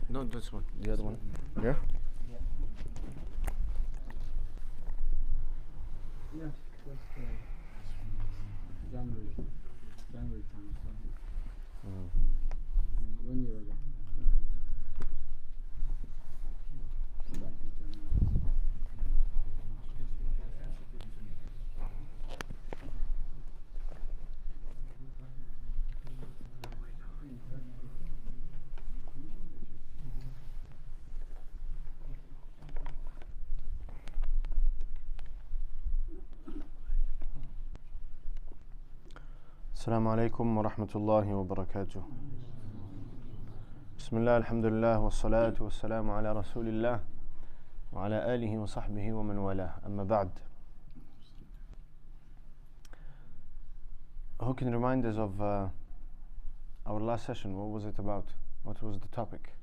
No, this one. The other one. Yeah? Yes, that's January time. So. 1 year ago. السلام عليكم ورحمة الله وبركاته. بسم الله الحمد لله والصلاة والسلام على رسول الله وعلى آله وصحبه ومن والاه. أما بعد. Who can remind us of our last session? What was it about? What was the topic?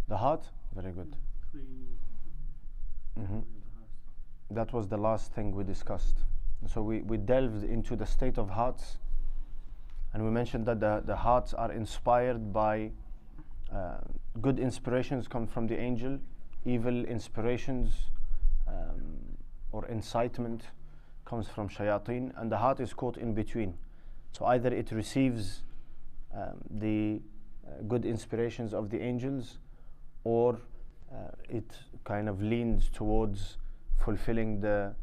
The heart? Very good. That was the last thing we discussed. So we delved into the state of hearts, and we mentioned that the hearts are inspired by good inspirations come from the angel, evil inspirations or incitement comes from shayateen, and the heart is caught in between. So either it receives the good inspirations of the angels, or it kind of leans towards fulfilling the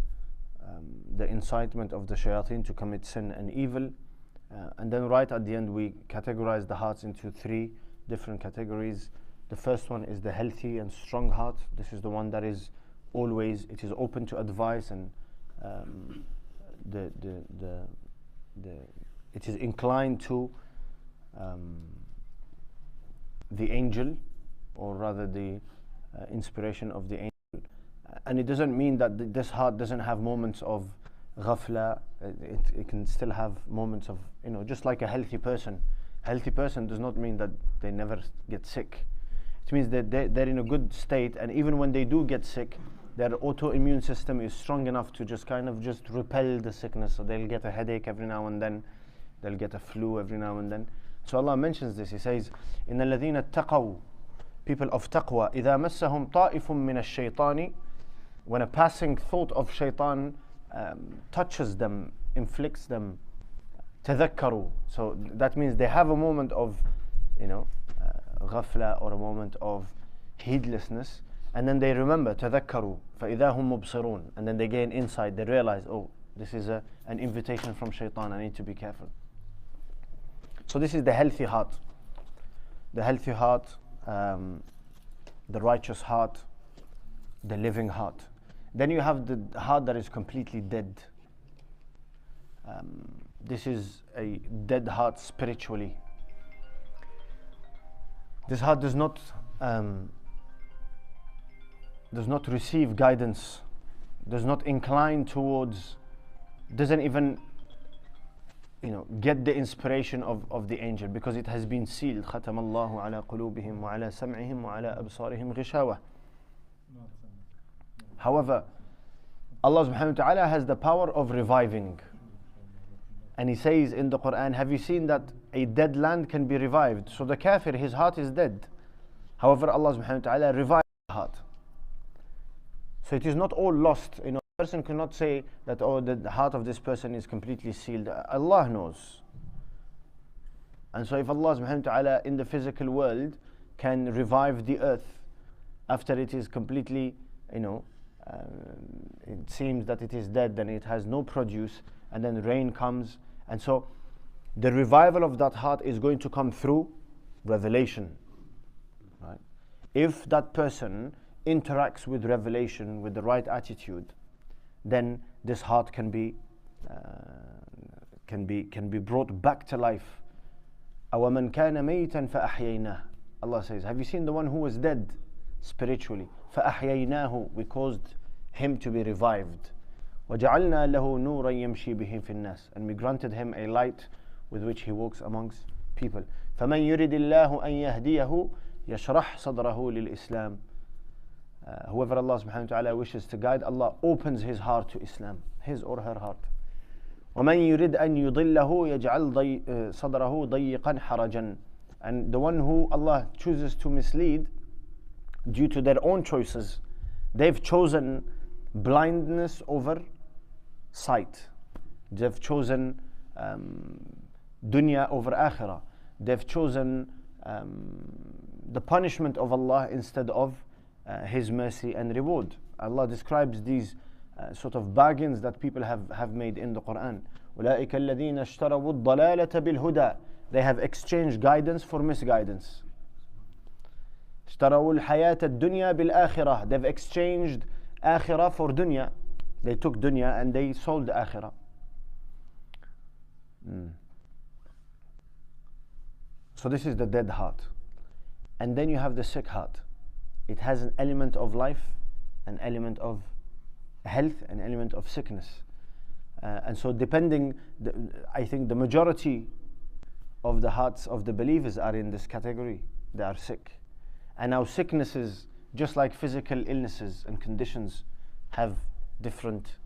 incitement of the shayateen to commit sin and evil. And then right at the end we categorize the hearts into 3 different categories. The first one is the healthy and strong heart. This is the one that is always, it is open to advice, and it is inclined to the angel, or rather the inspiration of the angel. And it doesn't mean that this heart doesn't have moments of ghafla. It can still have moments of, just like a healthy person. Healthy person does not mean that they never get sick. It means that they're in a good state, and even when they do get sick, their autoimmune system is strong enough to just repel the sickness. So they'll get a headache every now and then, they'll get a flu every now and then. So Allah mentions this. He says, إِنَّ الَّذِينَ اتَّقَوْا, people of taqwa, إِذَا مَسَّهُمْ طَائِفٌ مِّنَ الشَّيْطَانِ, when a passing thought of shaitan touches them, inflicts them, تذكروا. So that means they have a moment of, ghafla, or a moment of heedlessness, and then they remember, تذكروا فإذا هم مبصرون, and then they gain insight. They realize, oh, this is an invitation from shaitan. I need to be careful. So this is the healthy heart. The healthy heart, the righteous heart, the living heart. Then you have the heart that is completely dead. This is a dead heart spiritually. This heart does not receive guidance, does not incline towards, doesn't even get the inspiration of the angel, because it has been sealed. ختم الله على قلوبهم وعلى سمعهم وعلى أبصارهم غشاوة. However, Allah subhanahu wa ta'ala has the power of reviving. And He says in the Quran, have you seen that a dead land can be revived? So the kafir, his heart is dead. However, Allah subhanahu wa ta'ala revives the heart. So it is not all lost. A person cannot say that, oh, the heart of this person is completely sealed. Allah knows. And so if Allah subhanahu wa ta'ala in the physical world can revive the earth after it is completely, it seems that it is dead, then it has no produce, and then rain comes, and so the revival of that heart is going to come through revelation, right? If that person interacts with revelation with the right attitude, then this heart can be brought back to life. أَوَمَنْ كَانَ مَيْتًا فَأَحْيَيْنَاهُ. Allah says, have you seen the one who was dead spiritually? فَأَحْيَيْنَاهُ, we caused him to be revived. وَجَعَلْنَا لَهُ نُورًا يَمْشِي بِهِ فِي النَّاسِ, and we granted him a light with which he walks amongst people. فَمَنْ يُرِدِ اللَّهُ أَنْ يَهْدِيَهُ يَشْرَحْ صَدْرَهُ لِلْإِسْلَامِ. Whoever Allah subhanahu wa ta'ala wishes to guide, Allah opens his heart to Islam, his or her heart. وَمَنْ يُرِدْ أَنْ يُضِلَّهُ يَجْعَلْ صَدْرَهُ ضَيِّقًا حَرَجًا. And the one who Allah chooses to mislead due to their own choices, they've chosen blindness over sight. They've chosen dunya over akhirah. They've chosen the punishment of Allah instead of His mercy and reward. Allah describes these sort of bargains that people have made in the Quran. أُولَٰئِكَ الَّذِينَ اشْتَرَوُا الضَّلَالَةَ بِالْهُدَى. They have exchanged guidance for misguidance. اشْتَرَوُا الْحَيَاةَ الدُّنْيَا بِالْآخِرَةِ. They've exchanged akhirah for dunya. They took dunya and they sold akhirah. So this is the dead heart. And then you have the sick heart. It has an element of life, an element of health, an element of sickness. And so depending, I think the majority of the hearts of the believers are in this category. They are sick. And now sicknesses, just like physical illnesses and conditions, have different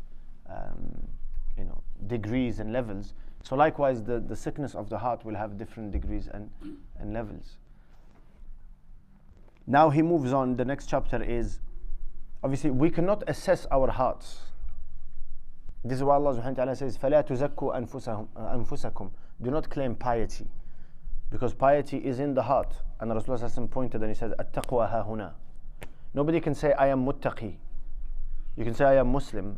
degrees and levels. So likewise, the sickness of the heart will have different degrees and levels. Now he moves on. The next chapter is, obviously, we cannot assess our hearts. This is why Allah subhanahu wa ta'ala says, فَلَا تُزَكُّوا أَنفُسَكُمْ. Do not claim piety. Because piety is in the heart. And Rasulullah pointed and he said, التقوى ها هنا. Nobody can say, I am muttaqi. You can say, I am Muslim.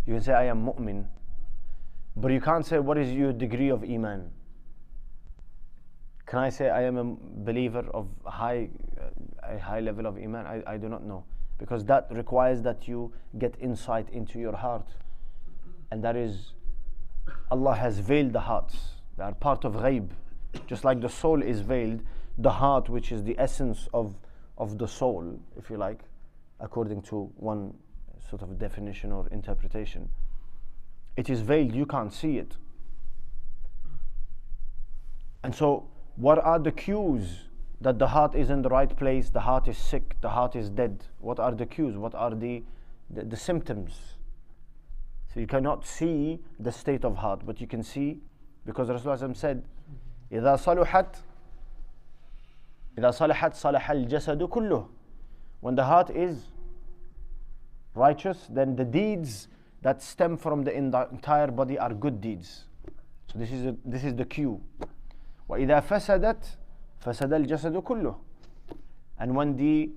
You can say, I am mu'min. But you can't say, what is your degree of iman? Can I say, I am a believer of a high level of iman? I do not know. Because that requires that you get insight into your heart. And that is, Allah has veiled the hearts. They are part of ghaib. Just like the soul is veiled, the heart, which is the essence of the soul, if you like, according to one sort of definition or interpretation, it is veiled, you can't see it. And so, what are the cues that the heart is in the right place, the heart is sick, the heart is dead? What are the cues? What are the symptoms? So you cannot see the state of heart, but you can see, because Rasulullah said, إذا صلحت صلح الجسد كله. When the heart is righteous, then the deeds that stem from the entire body are good deeds. So this is the cue. وإذا فسدت فسد الجسد كله. And when the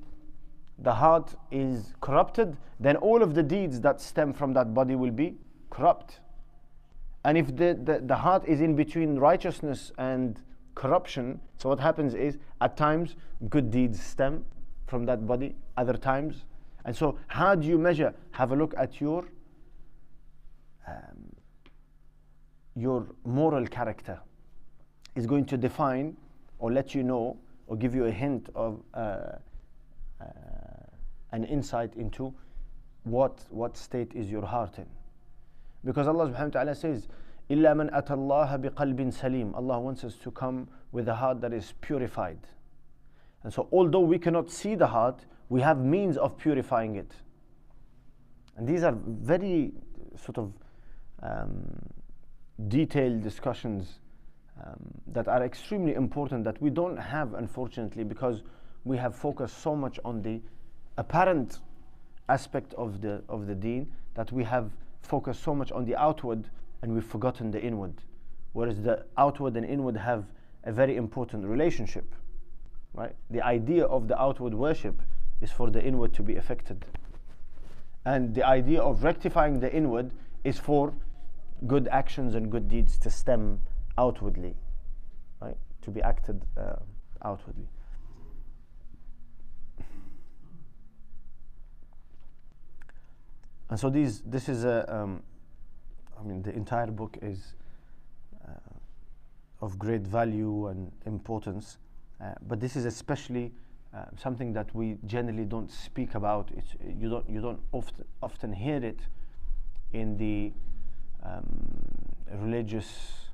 heart is corrupted, then all of the deeds that stem from that body will be corrupt. And if the heart is in between righteousness and corruption, so what happens is, at times, good deeds stem from that body, other times. And so, how do you measure? Have a look at your moral character. Is going to define or let you know or give you a hint of an insight into what state is your heart in. Because Allah subhanahu wa ta'ala says, إِلَّا مَنْ أَتَى اللَّهَ بِقَلْبٍ سَلِيمٍ. Allah wants us to come with a heart that is purified. And so although we cannot see the heart, we have means of purifying it. And these are very sort of detailed discussions that are extremely important, that we don't have, unfortunately, because we have focused so much on the apparent aspect of the deen, that we have focused so much on the outward and we've forgotten the inward. Whereas the outward and inward have a very important relationship, right? The idea of the outward worship is for the inward to be affected. And the idea of rectifying the inward is for good actions and good deeds to stem outwardly, right? To be acted outwardly. And so this is the entire book is of great value and importance, but this is especially something that we generally don't speak about. You don't often hear it in the religious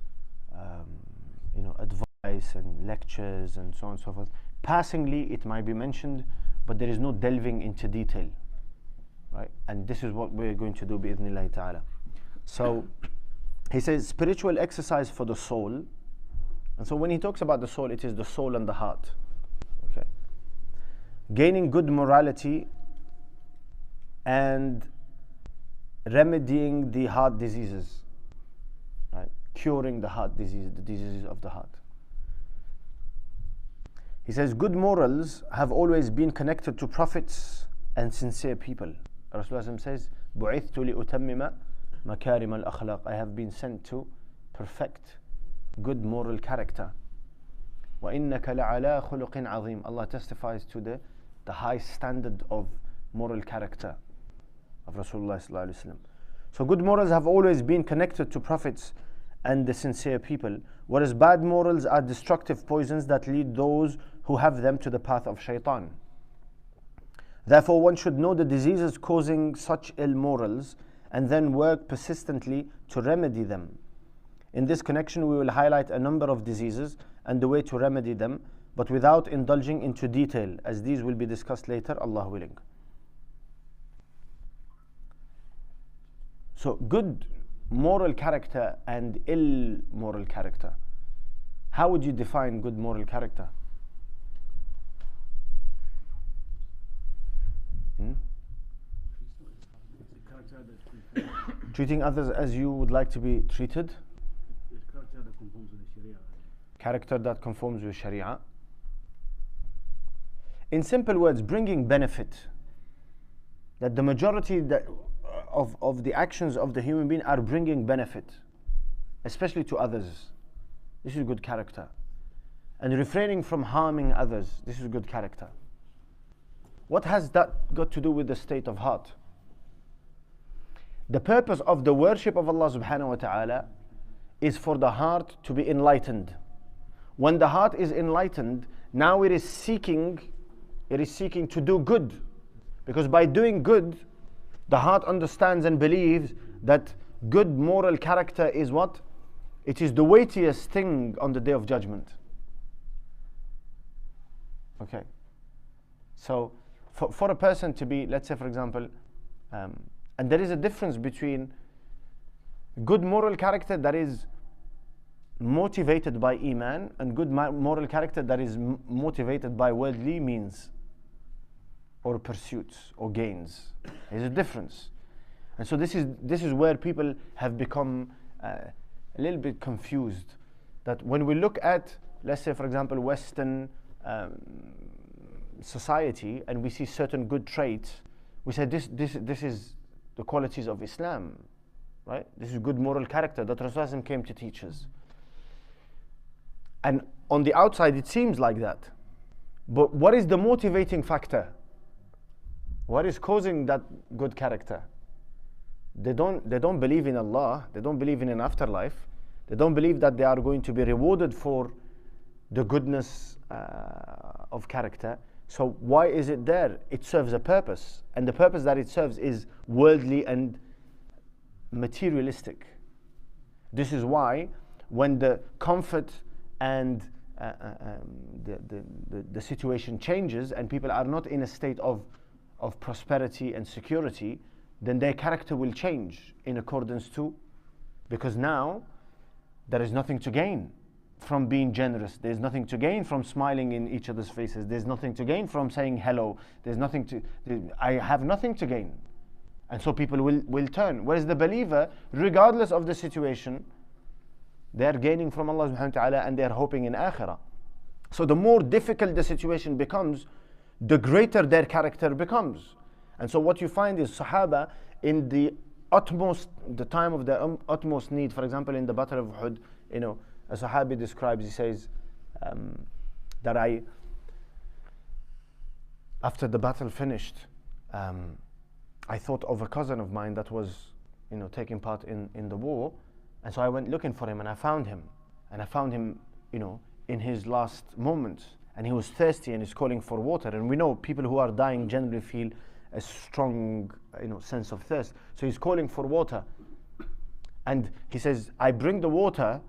advice and lectures and so on and so forth. Passingly, it might be mentioned, but there is no delving into detail. Right? And this is what we're going to do bi'idhnillahi ta'ala. So he says, spiritual exercise for the soul And so when he talks about the soul, it is the soul and the heart. Okay. Gaining good morality and remedying the heart diseases. Right? Curing the heart disease, the diseases of the heart. He says, good morals have always been connected to prophets and sincere people. Rasulullah says, بُعِثْتُ لِأُتَمِّمَ مَكَارِمَ الْأَخْلَاقِ. I have been sent to perfect good moral character. وَإِنَّكَ لَعَلَىٰ خُلُقٍ عَظِيمٍ. Allah testifies to the high standard of moral character of Rasulullah sallallahu alaihi wasallam. So good morals have always been connected to prophets and the sincere people, whereas bad morals are destructive poisons that lead those who have them to the path of shaitan. Therefore, one should know the diseases causing such ill morals and then work persistently to remedy them. In this connection, we will highlight a number of diseases and the way to remedy them, but without indulging into detail, as these will be discussed later, Allah willing. So, good moral character and ill moral character. How would you define good moral character? Treating others as you would like to be treated. Character that conforms with Sharia. In simple words, bringing benefit. That the majority of the actions of the human being are bringing benefit, especially to others. This is good character. And refraining from harming others. This is good character. What has that got to do with the state of heart? The purpose of the worship of Allah subhanahu wa ta'ala is for the heart to be enlightened. When the heart is enlightened, now it is seeking to do good. Because by doing good, the heart understands and believes that good moral character is what? It is the weightiest thing on the Day of Judgment. Okay. So, for a person to be, let's say for example, and there is a difference between good moral character that is motivated by Iman and good moral character that is motivated by worldly means or pursuits or gains. There's a difference. And so this is where people have become a little bit confused. That when we look at, let's say for example, Western society and we see certain good traits, we say this is the qualities of Islam, right? This is good moral character that Rasulullah came to teach us. And on the outside it seems like that. But what is the motivating factor? What is causing that good character? They don't believe in Allah, they don't believe in an afterlife, they don't believe that they are going to be rewarded for the goodness of character. So why is it there? It serves a purpose, and the purpose that it serves is worldly and materialistic. This is why when the comfort and the situation changes and people are not in a state of prosperity and security, then their character will change in accordance to, because now there is nothing to gain from being generous. There's nothing to gain from smiling in each other's faces. There's nothing to gain from saying hello. I have nothing to gain. And so people will turn. Whereas the believer, regardless of the situation, they are gaining from Allah subhanahu wa ta'ala and they are hoping in akhirah. So the more difficult the situation becomes, the greater their character becomes. And so what you find is Sahaba in the time of their utmost need, for example in the Battle of Uhud, a Sahabi describes, he says that after the battle finished, I thought of a cousin of mine that was taking part in the war, and so I went looking for him and I found him, in his last moments, and he was thirsty and he's calling for water. And we know people who are dying generally feel a strong sense of thirst, so he's calling for water, and he says, I bring the water,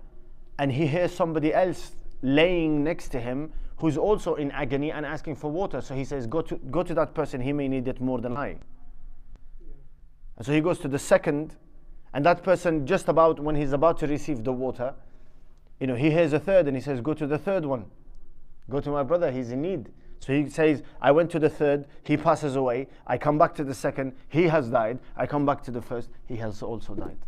and he hears somebody else laying next to him who's also in agony and asking for water. So he says, go to that person, he may need it more than I. And so he goes to the second, and that person when he's about to receive the water, he hears a third and he says, go to the third one. Go to my brother, he's in need. So he says, I went to the third, he passes away. I come back to the second, he has died. I come back to the first, he has also died.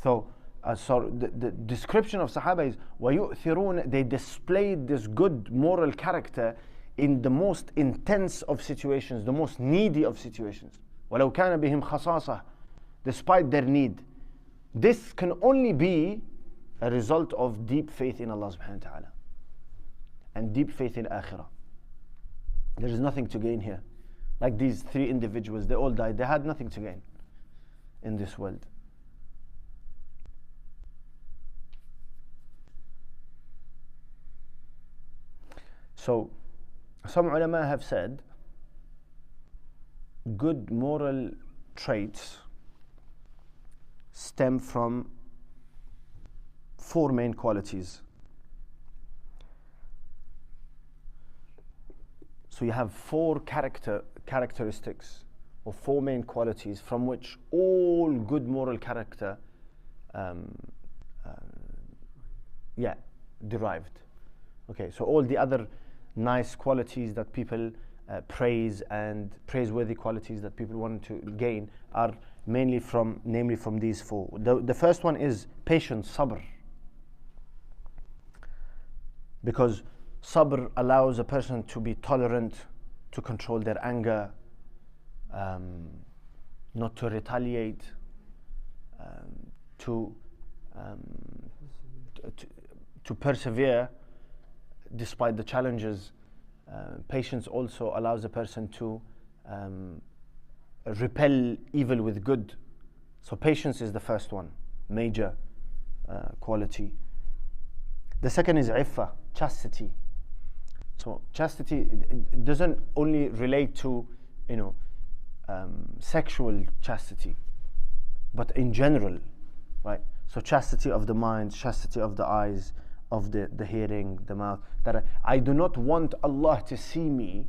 So the description of Sahaba is, وَيُؤْثِرُونَ, they displayed this good moral character in the most intense of situations, the most needy of situations. وَلَوْ كَانَ بِهِمْ خَصَاصَةٌ, despite their need. This can only be a result of deep faith in Allah subhanahu wa ta'ala and deep faith in Akhirah. There is nothing to gain here. Like these three individuals, they all died. They had nothing to gain in this world. So, some ulama have said good moral traits stem from four main qualities. So you have four characteristics or four main qualities from which all good moral character derived. Okay, so all the other nice qualities that people praise and praiseworthy qualities that people want to gain are namely from these four. The first one is patience, sabr. Because sabr allows a person to be tolerant, to control their anger, not to retaliate, to persevere despite the challenges. Patience also allows a person to repel evil with good. So patience is the first one, major quality. The second is iffa, chastity. So chastity, it doesn't only relate to sexual chastity, but in general, right? So chastity of the mind, chastity of the eyes, of the hearing, the mouth. That I do not want Allah to see me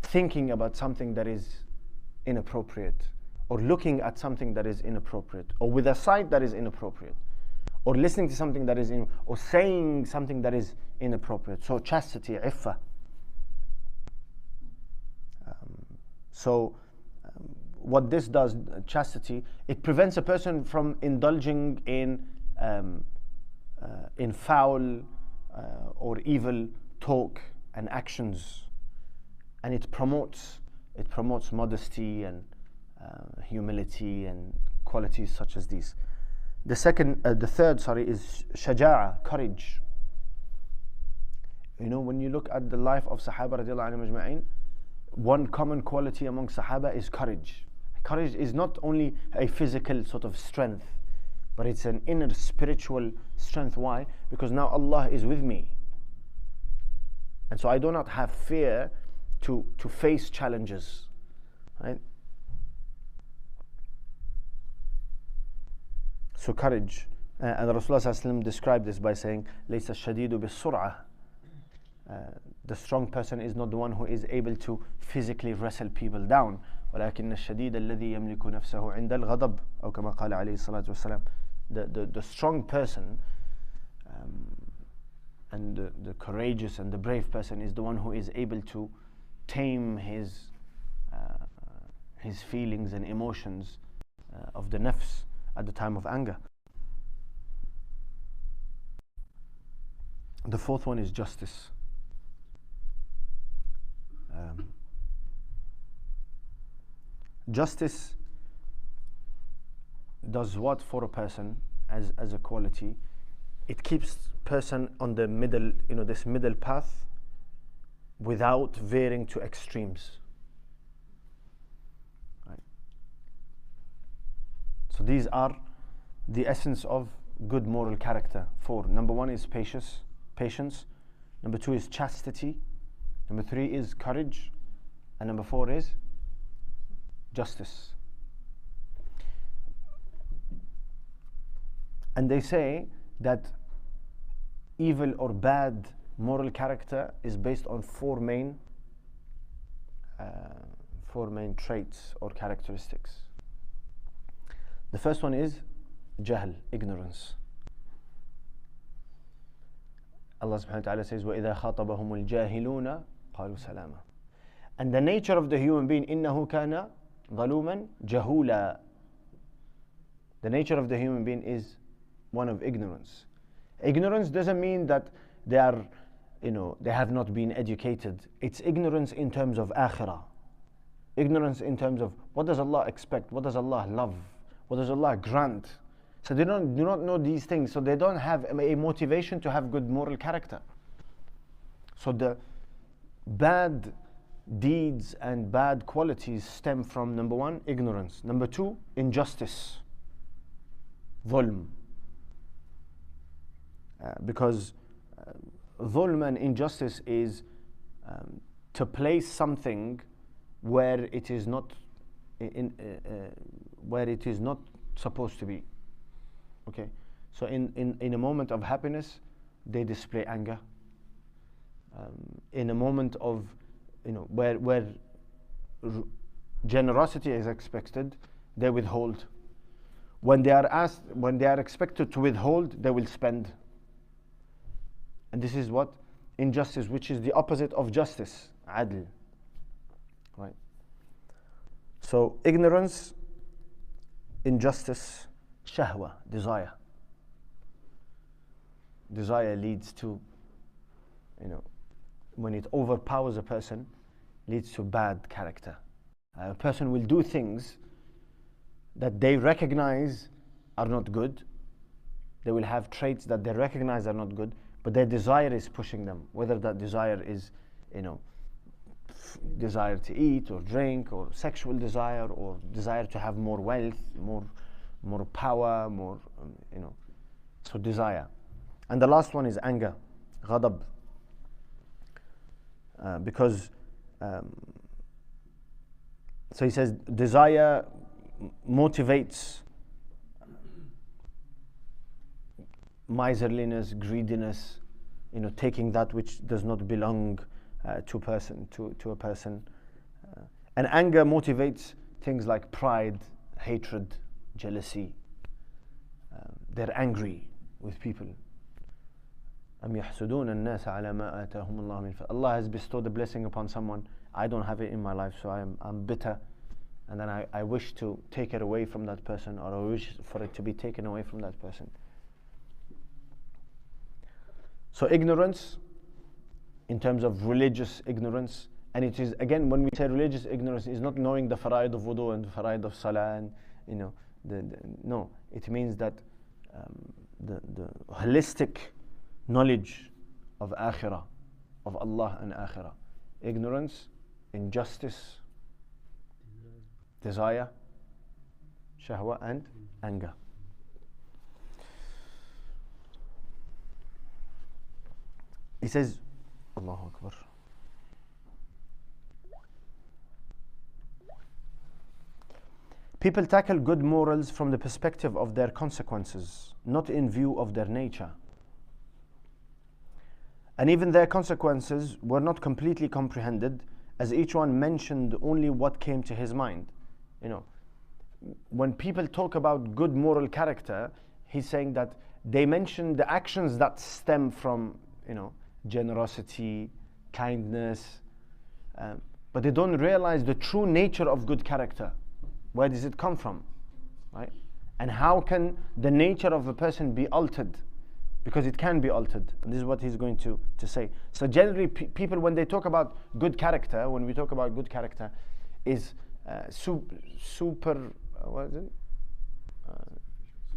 thinking about something that is inappropriate, or looking at something that is inappropriate, or with a sight that is inappropriate, or listening to something that is or saying something that is inappropriate. So chastity, iffa. What this does, chastity, it prevents a person from indulging in foul or evil talk and actions, and it promotes modesty and humility and qualities such as these. The third is shaja'a, courage. When you look at the life of Sahaba radiallahu anhum ajma'in, one common quality among Sahaba is courage. Courage is not only a physical sort of strength, but it's an inner spiritual strength. Why? Because now Allah is with me, and so I do not have fear to face challenges, right? So courage, and Rasulullah sallallahu alaihi wasallam described this by saying, "Laysa shadidu bis-sur'ah." The strong person is not the one who is able to physically wrestle people down. ولكن الشديد الذي يملك نفسه عند الغضب أو كما قال عليه الصلاة والسلام. The strong person and the courageous and the brave person is the one who is able to tame his feelings and emotions of the nafs at the time of anger. The fourth one is justice. Justice does what for a person as a quality? It keeps person on the middle, this middle path without veering to extremes. Right? So these are the essence of good moral character. Four. Number one is patience. Number two is chastity. Number three is courage. And number four is justice. And they say that evil or bad moral character is based on four main traits or characteristics. The first one is jahl, ignorance. Allah subhanahu wa ta'ala says, وَإِذَا خَاطَبَهُمُ الْجَاهِلُونَ قَالُوا سَلَامًا. And the nature of the human being, إِنَّهُ كَانَ ظَلُومًا جَهُولًا. The nature of the human being is one of ignorance. Ignorance doesn't mean that they are, they have not been educated. It's ignorance in terms of akhirah. Ignorance in terms of what does Allah expect, what does Allah love, what does Allah grant. So they do not know these things, so they don't have a motivation to have good moral character. So the bad deeds and bad qualities stem from, number one, ignorance. Number two, injustice. Dhulm. Because dhulm and injustice is to place something where it is not where it is not supposed to be. Okay, so in a moment of happiness, they display anger. In a moment of where generosity is expected, they withhold. When they are expected to withhold, they will spend. And this is what? Injustice, which is the opposite of justice, adl. Right? So ignorance, injustice, shahwa, desire. Desire leads to, when it overpowers a person, leads to bad character. A person will do things that they recognize are not good. They will have traits that they recognize are not good, but their desire is pushing them. Whether that desire is, desire to eat or drink, or sexual desire, or desire to have more wealth, more power, more, so desire. And the last one is anger, ghadab. Because, so he says, desire motivates miserliness, greediness, taking that which does not belong to a person. And anger motivates things like pride, hatred, jealousy. They're angry with people. أَمْ يَحْسُدُونَ النَّاسَ عَلَى مَا آتَاهُمُ اللَّهُ مِنْ فَضْلِهِ. Allah has bestowed a blessing upon someone. I don't have it in my life, so I'm bitter. And then I wish to take it away from that person, or I wish for it to be taken away from that person. So ignorance, in terms of religious ignorance, and it is, again, when we say religious ignorance, is not knowing the fara'id of wudu and the fara'id of salah, and no, it means that the holistic knowledge of akhirah, of Allah and akhirah. Ignorance, injustice, desire, shahwa, and anger. He says, Allahu Akbar. People tackle good morals from the perspective of their consequences, not in view of their nature. And even their consequences were not completely comprehended, as each one mentioned only what came to his mind. When people talk about good moral character, he's saying that they mention the actions that stem from, generosity, kindness, but they don't realize the true nature of good character. Where does it come from, right? And how can the nature of a person be altered? Because it can be altered. And this is what he's going to say. So generally, people, when they talk about good character, when we talk about good character, is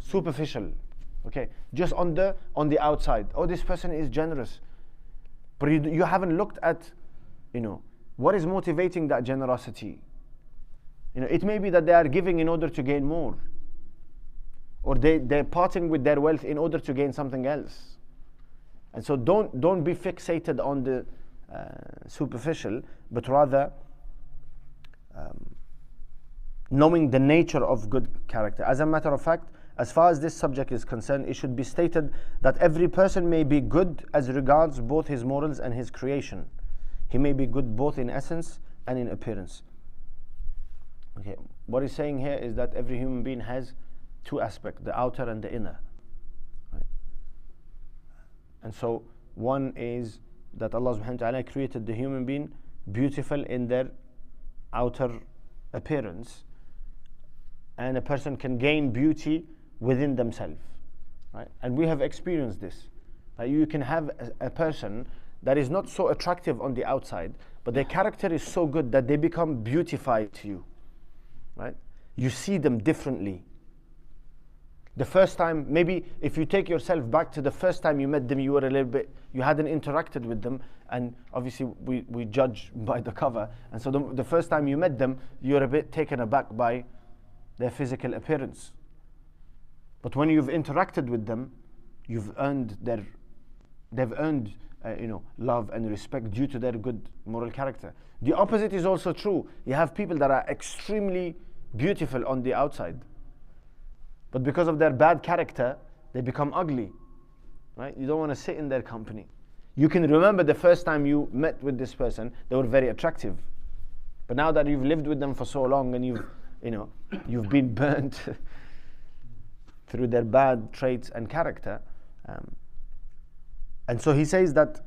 superficial. Okay, just on the outside. Oh, this person is generous, but you haven't looked at, what is motivating that generosity. It may be that they are giving in order to gain more, or they're parting with their wealth in order to gain something else. And so don't be fixated on the superficial, but rather knowing the nature of good character. As a matter of fact, as far as this subject is concerned, it should be stated that every person may be good as regards both his morals and his creation. He may be good both in essence and in appearance. Okay, what he's saying here is that every human being has two aspects, the outer and the inner. Right? And so One is that Allah subhanahu wa ta'ala created the human being beautiful in their outer appearance, and a person can gain beauty within themselves, right? And we have experienced this. You can have a person that is not so attractive on the outside, but their character is so good that they become beautified to you, right? You see them differently. The first time, maybe if you take yourself back to the first time you met them, you were a little bit, you hadn't interacted with them, and obviously we judge by the cover, and so the first time you met them, you're a bit taken aback by their physical appearance. But when you've interacted with them, they've earned love and respect due to their good moral character. The opposite is also true. You have people that are extremely beautiful on the outside, but because of their bad character, they become ugly, right? You don't want to sit in their company. You can remember the first time you met with this person, they were very attractive. But now that you've lived with them for so long and you've been burnt through their bad traits and character, and so he says that,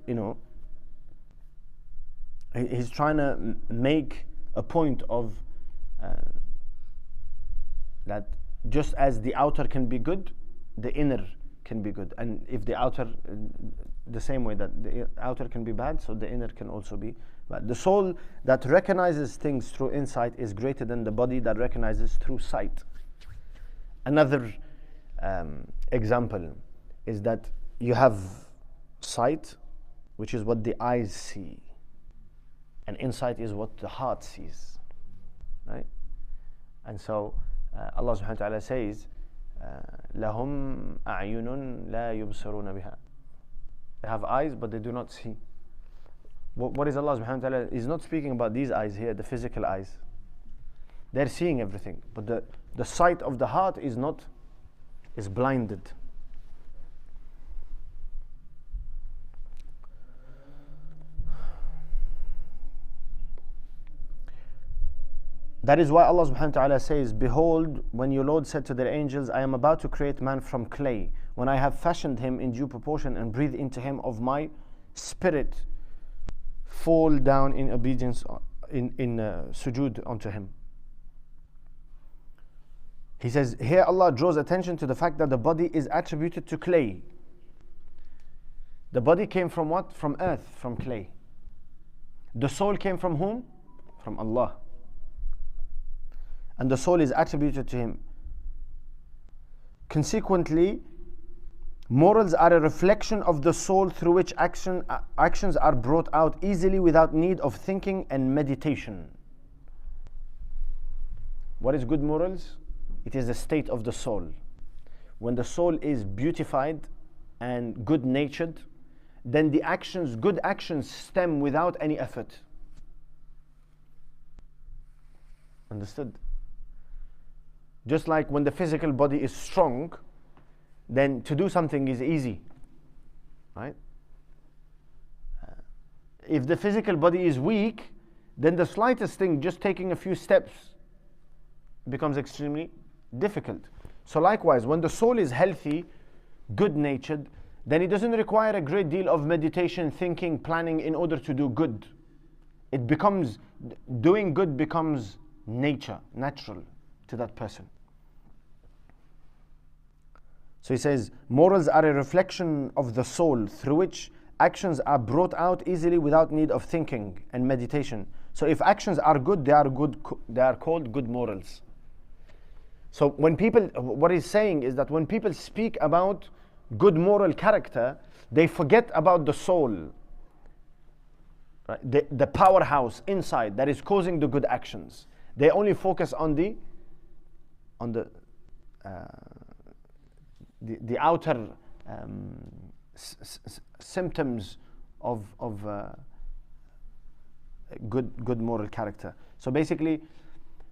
he's trying to make a point of that just as the outer can be good, the inner can be good. And if the outer, the same way that the outer can be bad, so the inner can also be bad. The soul that recognizes things through insight is greater than the body that recognizes through sight. Another example is that you have sight, which is what the eyes see, and insight is what the heart sees, right? And so Allah subhanahu wa ta'ala says, لَهُمْ أَعْيُنٌ لَا يُبْصِرُونَ بِهَا. They have eyes, but they do not see. What is Allah subhanahu wa ta'ala? He's not speaking about these eyes here, the physical eyes. They're seeing everything, but the sight of the heart is blinded. That is why Allah subhanahu wa ta'ala says, behold, when your Lord said to their angels, I am about to create man from clay, when I have fashioned him in due proportion and breathed into him of my spirit, fall down in obedience, in sujood unto him. He says, here Allah draws attention to the fact that the body is attributed to clay. The body came from what? From earth, from clay. The soul came from whom? From Allah. And the soul is attributed to him. Consequently, morals are a reflection of the soul through which actions are brought out easily without need of thinking and meditation. What is good morals? It is the state of the soul. When the soul is beautified and good-natured, then the actions, good actions, stem without any effort. Understood? Just like when the physical body is strong, then to do something is easy, right? If the physical body is weak, then the slightest thing, just taking a few steps, becomes extremely difficult. So likewise, when the soul is healthy, good-natured, then it doesn't require a great deal of meditation, thinking, planning in order to do good. Doing good becomes natural to that person. So he says, morals are a reflection of the soul through which actions are brought out easily without need of thinking and meditation. So if actions are good, they are called good morals. So what he's saying is that when people speak about good moral character, they forget about the soul, right? The powerhouse inside that is causing the good actions. They only focus on the outer symptoms of good moral character. So basically,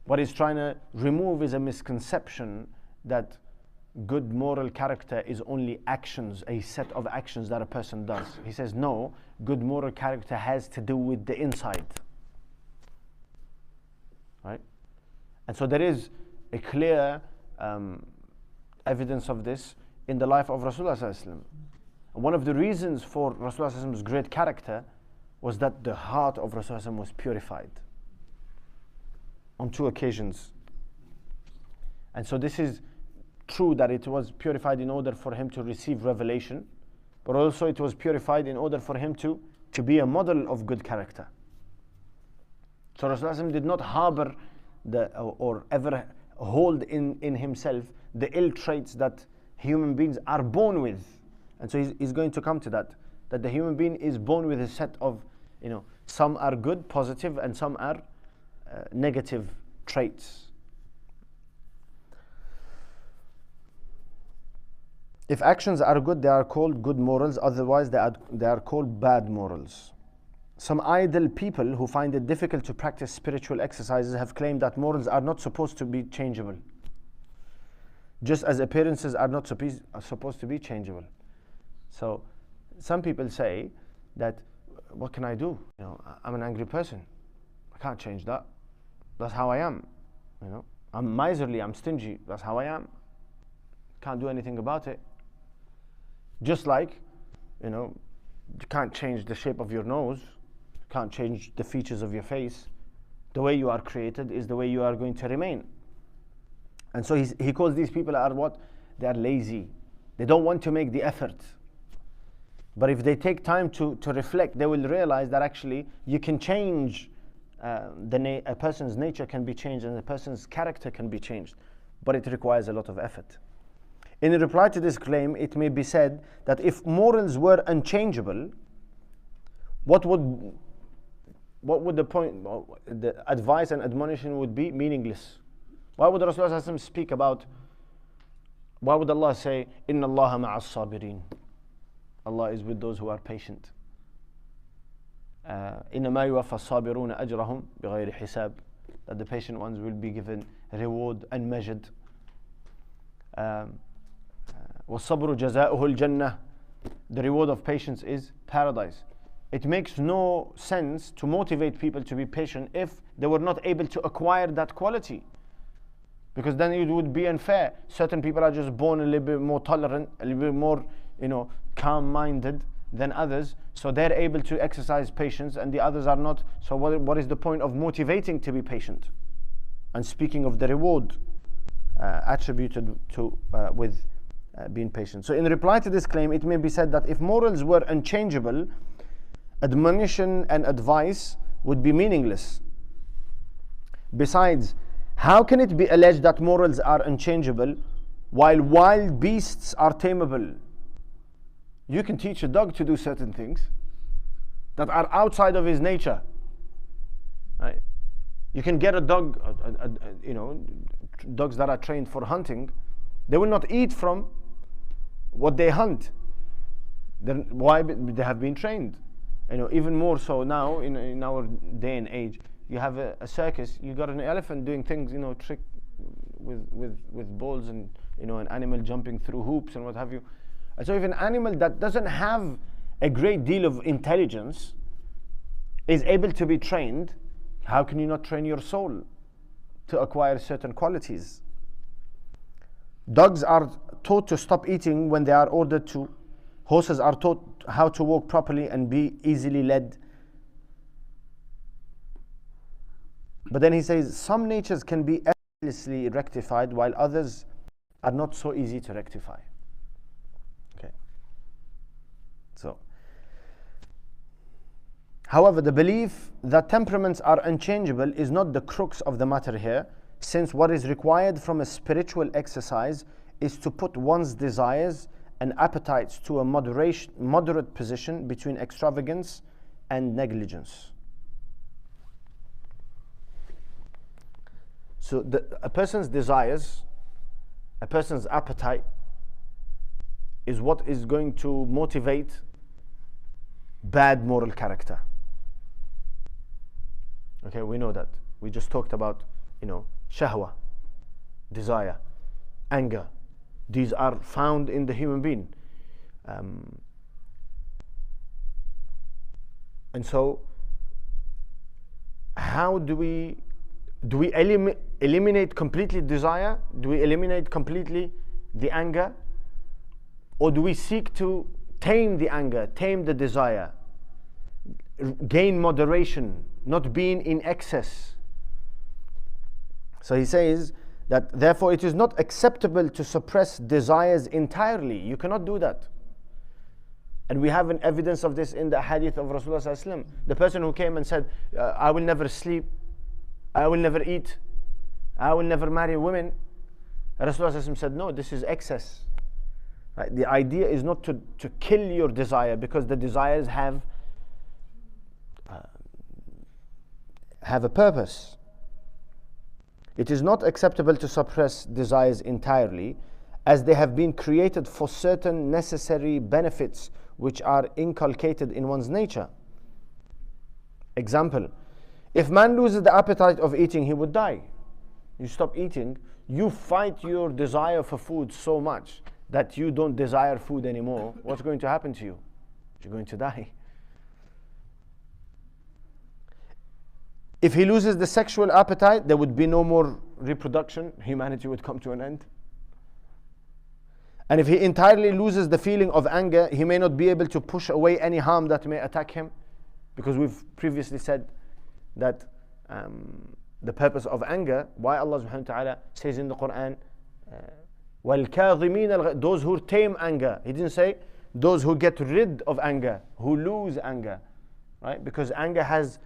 what he's trying to remove is a misconception that good moral character is only actions, a set of actions that a person does. He says, no, good moral character has to do with the inside. Right? And so there is a clear evidence of this in the life of Rasulullah sallallahu alaihi wasallam. One of the reasons for Rasulullah's great character was that the heart of Rasulullah was purified on 2 occasions. And so this is true that it was purified in order for him to receive revelation, but also it was purified in order for him to be a model of good character. So Rasulullah did not harbor or ever hold in himself the ill traits that human beings are born with. And so he's going to come to that the human being is born with a set of, some are good, positive, and some are negative traits. If actions are good, they are called good morals, otherwise they are called bad morals. Some idle people who find it difficult to practice spiritual exercises have claimed that morals are not supposed to be changeable, just as appearances are not supposed to be changeable. So some people say that, what can I do? I'm an angry person. I can't change that. That's how I am. I'm miserly, I'm stingy. That's how I am. Can't do anything about it. Just like, you can't change the shape of your nose, can't change the features of your face. The way you are created is the way you are going to remain. And so he calls these people are what? They are lazy. They don't want to make the effort. But if they take time to reflect, they will realize that actually you can change, a person's nature can be changed and a person's character can be changed. But it requires a lot of effort. In reply to this claim, it may be said that if morals were unchangeable, what would the point, the advice and admonition would be meaningless. Why would Rasulullah speak about, why would Allah say, Inna Allaha ma'as sabirin? Allah is with those who are patient. إِنَّمَا يُوَفَّى الصَّابِرُونَ أَجْرَهُمْ بِغَيْرِ حِسَابٍ. That the patient ones will be given reward unmeasured. وَالصَّبْرُ جَزَاؤُهُ الْجَنَّةِ. The reward of patience is paradise. It makes no sense to motivate people to be patient if they were not able to acquire that quality. Because then it would be unfair. Certain people are just born a little bit more tolerant, a little bit more, calm-minded than others. So they're able to exercise patience and the others are not. So what is the point of motivating to be patient? And speaking of the reward attributed to with being patient. So in reply to this claim, it may be said that if morals were unchangeable, admonition and advice would be meaningless. Besides, how can it be alleged that morals are unchangeable while wild beasts are tameable? You can teach a dog to do certain things that are outside of his nature. Right? You can get a dog, dogs that are trained for hunting, they will not eat from what they hunt. Then why? They have been trained. Even more so now in our day and age. You have a circus, you got an elephant doing things, trick with balls and an animal jumping through hoops and what have you. And so if an animal that doesn't have a great deal of intelligence is able to be trained, how can you not train your soul to acquire certain qualities? Dogs are taught to stop eating when they are ordered to. Horses are taught how to walk properly and be easily led. But then he says, some natures can be effortlessly rectified while others are not so easy to rectify. Okay. So, however, the belief that temperaments are unchangeable is not the crux of the matter here, since what is required from a spiritual exercise is to put one's desires and appetites to a moderate position between extravagance and negligence. So a person's desires, a person's appetite is what is going to motivate bad moral character. Okay, we know that. We just talked about, shahwa, desire, anger. These are found in the human being. And so, how do we eliminate completely desire? Do we eliminate completely the anger? Or do we seek to tame the anger, tame the desire, gain moderation, not being in excess. So he says that therefore it is not acceptable to suppress desires entirely. You cannot do that. And we have an evidence of this in the hadith of Rasulullah sallallahu alaihi wasallam. The person who came and said, I will never sleep, I will never eat, I will never marry women. Rasulullah sallallahu alaihi wasallam said, no, this is excess. Right? The idea is not to kill your desire, because the desires have a purpose. It is not acceptable to suppress desires entirely, as they have been created for certain necessary benefits which are inculcated in one's nature. Example, if man loses the appetite of eating, he would die. You stop eating, you fight your desire for food so much that you don't desire food anymore. What's going to happen to you? You're going to die. If he loses the sexual appetite, there would be no more reproduction. Humanity would come to an end. And if he entirely loses the feeling of anger, he may not be able to push away any harm that may attack him, because we've previously said that the purpose of anger, why Allah subhanahu wa ta'ala says in the Quran, وَالْكَاظِمِينَ those who tame anger. He didn't say those who get rid of anger, who lose anger, right? Because anger has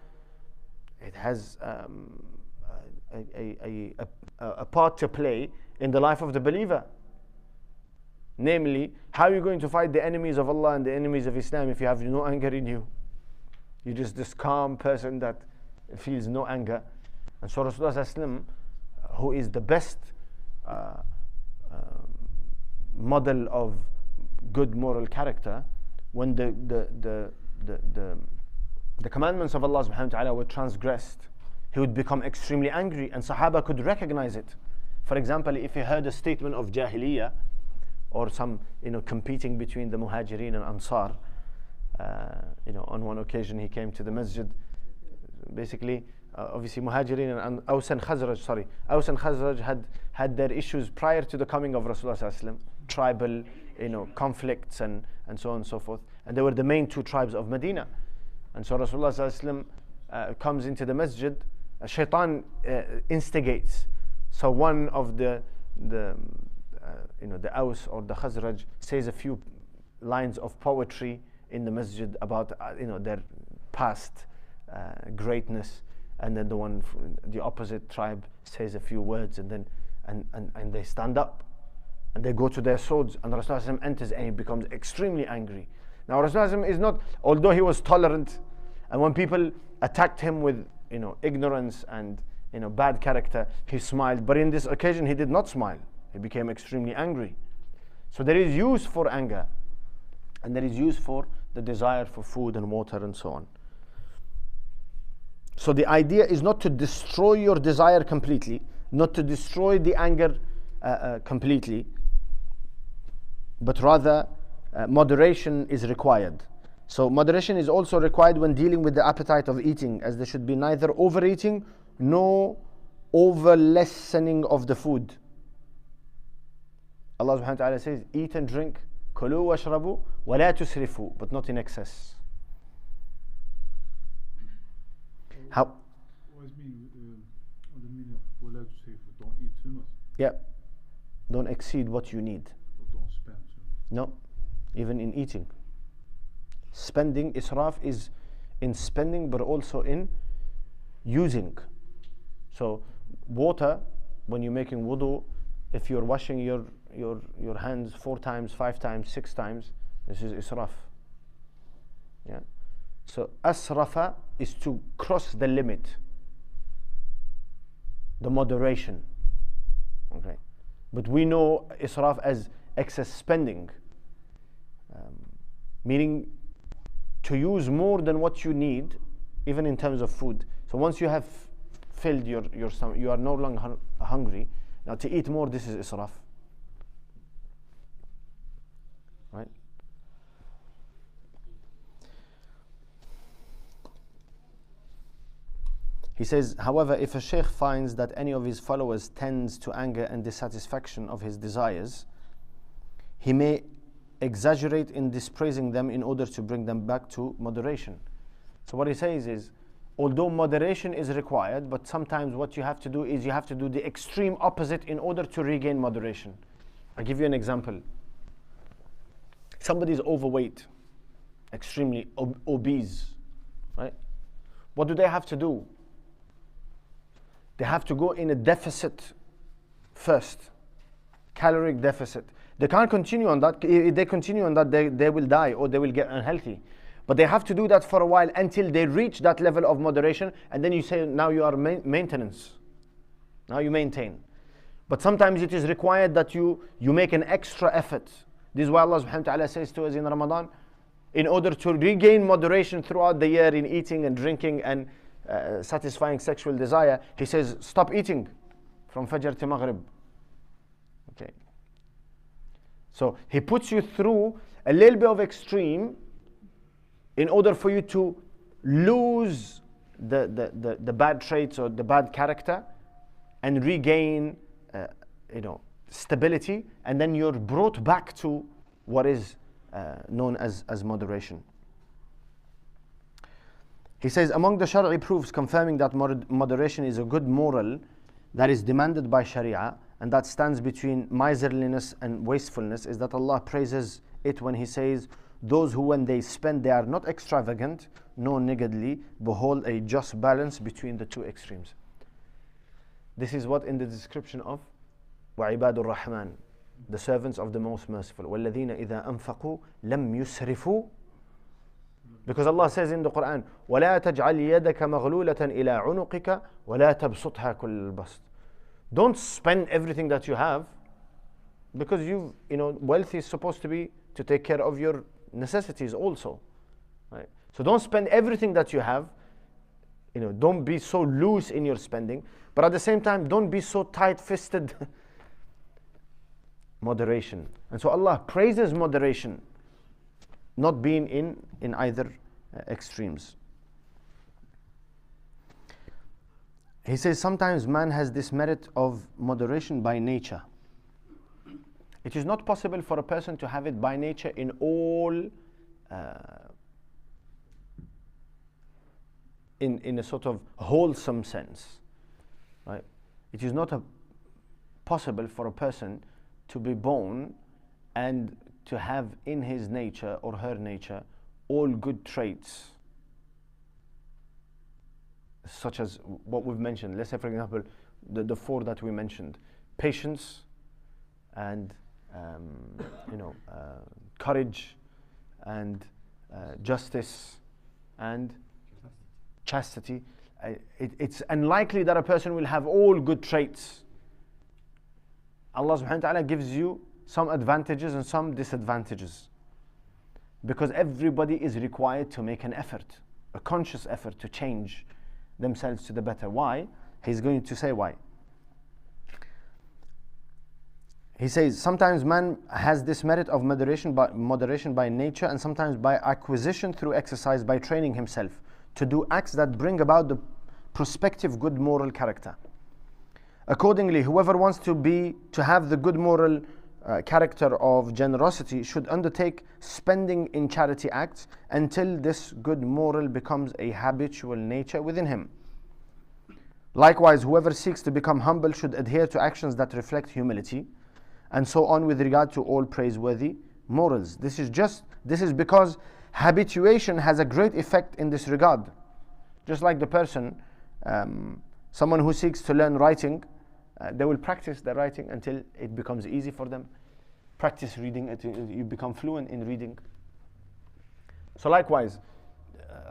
a part to play in the life of the believer. Namely, how are you going to fight the enemies of Allah and the enemies of Islam if you have no anger in you? You're just this calm person that feels no anger. And so Rasulullah sallallahu alaihi wasallam, who is the best model of good moral character, when the commandments of Allah subhanahu wa ta'ala were transgressed, he would become extremely angry, and Sahaba could recognize it. For example, if he heard a statement of Jahiliyyah, or some competing between the Muhajirin and Ansar, on one occasion he came to the masjid. Basically, obviously Muhajirin and Aus and Khazraj had their issues prior to the coming of Rasulullah sallallahu alaihi wasallam, tribal conflicts and so on and so forth, and they were the main two tribes of Medina. And so Rasulullah sallallahu alaihi wasallam comes into the masjid. Shaitan instigates. So one of the Aus or the Khazraj says a few lines of poetry in the masjid about their past greatness, and then the opposite tribe says a few words, and then and they stand up and they go to their swords, and Rasulullah enters and he becomes extremely angry. Now Rasulullah is not, although he was tolerant, and when people attacked him with ignorance and bad character, he smiled, but in this occasion he did not smile. He became extremely angry. So there is use for anger, and there is use for the desire for food and water and so on. So the idea is not to destroy your desire completely, not to destroy the anger completely, but rather moderation is required. So moderation is also required when dealing with the appetite of eating, as there should be neither overeating nor over lessening of the food. Allah subhanahu wa ta'ala says, eat and drink, kulu washrabu, wa la tusrifu, but not in excess. How? What does mean? What the meaning of wa la tusrifu? Don't eat too much. Yeah. Don't exceed what you need. Or don't spend too much. No, even in eating. Spending, israf is in spending, but also in using. So water, when you're making wudu, if you're washing your hands 4 times, 5 times, 6 times, this is israf. Yeah. So asrafa is to cross the limit, the moderation. Okay. But we know israf as excess spending, meaning to use more than what you need, even in terms of food. So once you have filled your stomach, you are no longer hungry. Now to eat more, this is israf. Right? He says, however, if a sheikh finds that any of his followers tends to anger and dissatisfaction of his desires, he may exaggerate in dispraising them in order to bring them back to moderation. So what he says is, although moderation is required, but sometimes what you have to do is you have to do the extreme opposite in order to regain moderation. I'll give you an example. Somebody is overweight, extremely obese, right? What do they have to do? They have to go in a deficit first, caloric deficit. They can't continue on that. If they continue on that, they will die or they will get unhealthy. But they have to do that for a while until they reach that level of moderation, and then you say, now you are maintenance. Now you maintain. But sometimes it is required that you make an extra effort. This is why Allah subhanahu wa ta'ala says to us in Ramadan, in order to regain moderation throughout the year in eating and drinking and satisfying sexual desire, He says, stop eating from Fajr to Maghrib. Okay. So He puts you through a little bit of extreme in order for you to lose the bad traits or the bad character and regain stability, and then you're brought back to what is known as moderation. He says, among the Shari'i proofs confirming that moderation is a good moral that is demanded by Sharia and that stands between miserliness and wastefulness is that Allah praises it when He says, those who when they spend they are not extravagant nor niggardly, behold a just balance between the two extremes. This is what in the description of وَعِبَادُ الرَّحْمَنِ, the servants of the most merciful. وَالَّذِينَ إِذَا أَنفَقُوا لَمْ يُسْرِفُوا. Because Allah says in the Quran, وَلَا تَجْعَلْ يَدَكَ مَغْلُولَةً إِلَىٰ عُنُقِكَ وَلَا تَبْسُطْهَا كُلَّ الْبَسْطِ. Don't spend everything that you have, because wealth is supposed to be to take care of your necessities also, right? So don't spend everything that you have. Don't be so loose in your spending, but at the same time, don't be so tight-fisted. Moderation. And so Allah praises moderation, not being in either extremes. He says sometimes man has this merit of moderation by nature. It is not possible for a person to have it by nature in all, in a sort of wholesome sense, right? It is not possible for a person to be born and to have in his nature or her nature all good traits, such as what we've mentioned. Let's say, for example, the four that we mentioned: patience and courage and justice and chastity. It's unlikely that a person will have all good traits. Allah subhanahu wa ta'ala gives you some advantages and some disadvantages, because everybody is required to make an effort, a conscious effort to change themselves to the better. Why? He's going to say why. He says sometimes man has this merit of moderation by nature, and sometimes by acquisition through exercise, by training himself to do acts that bring about the prospective good moral character. Accordingly, whoever wants to have the good moral character of generosity should undertake spending in charity acts until this good moral becomes a habitual nature within him. Likewise, whoever seeks to become humble should adhere to actions that reflect humility, and so on with regard to all praiseworthy morals. This is because habituation has a great effect in this regard. Just like the person, someone who seeks to learn writing, they will practice their writing until it becomes easy for them. Practice reading until you become fluent in reading. So likewise,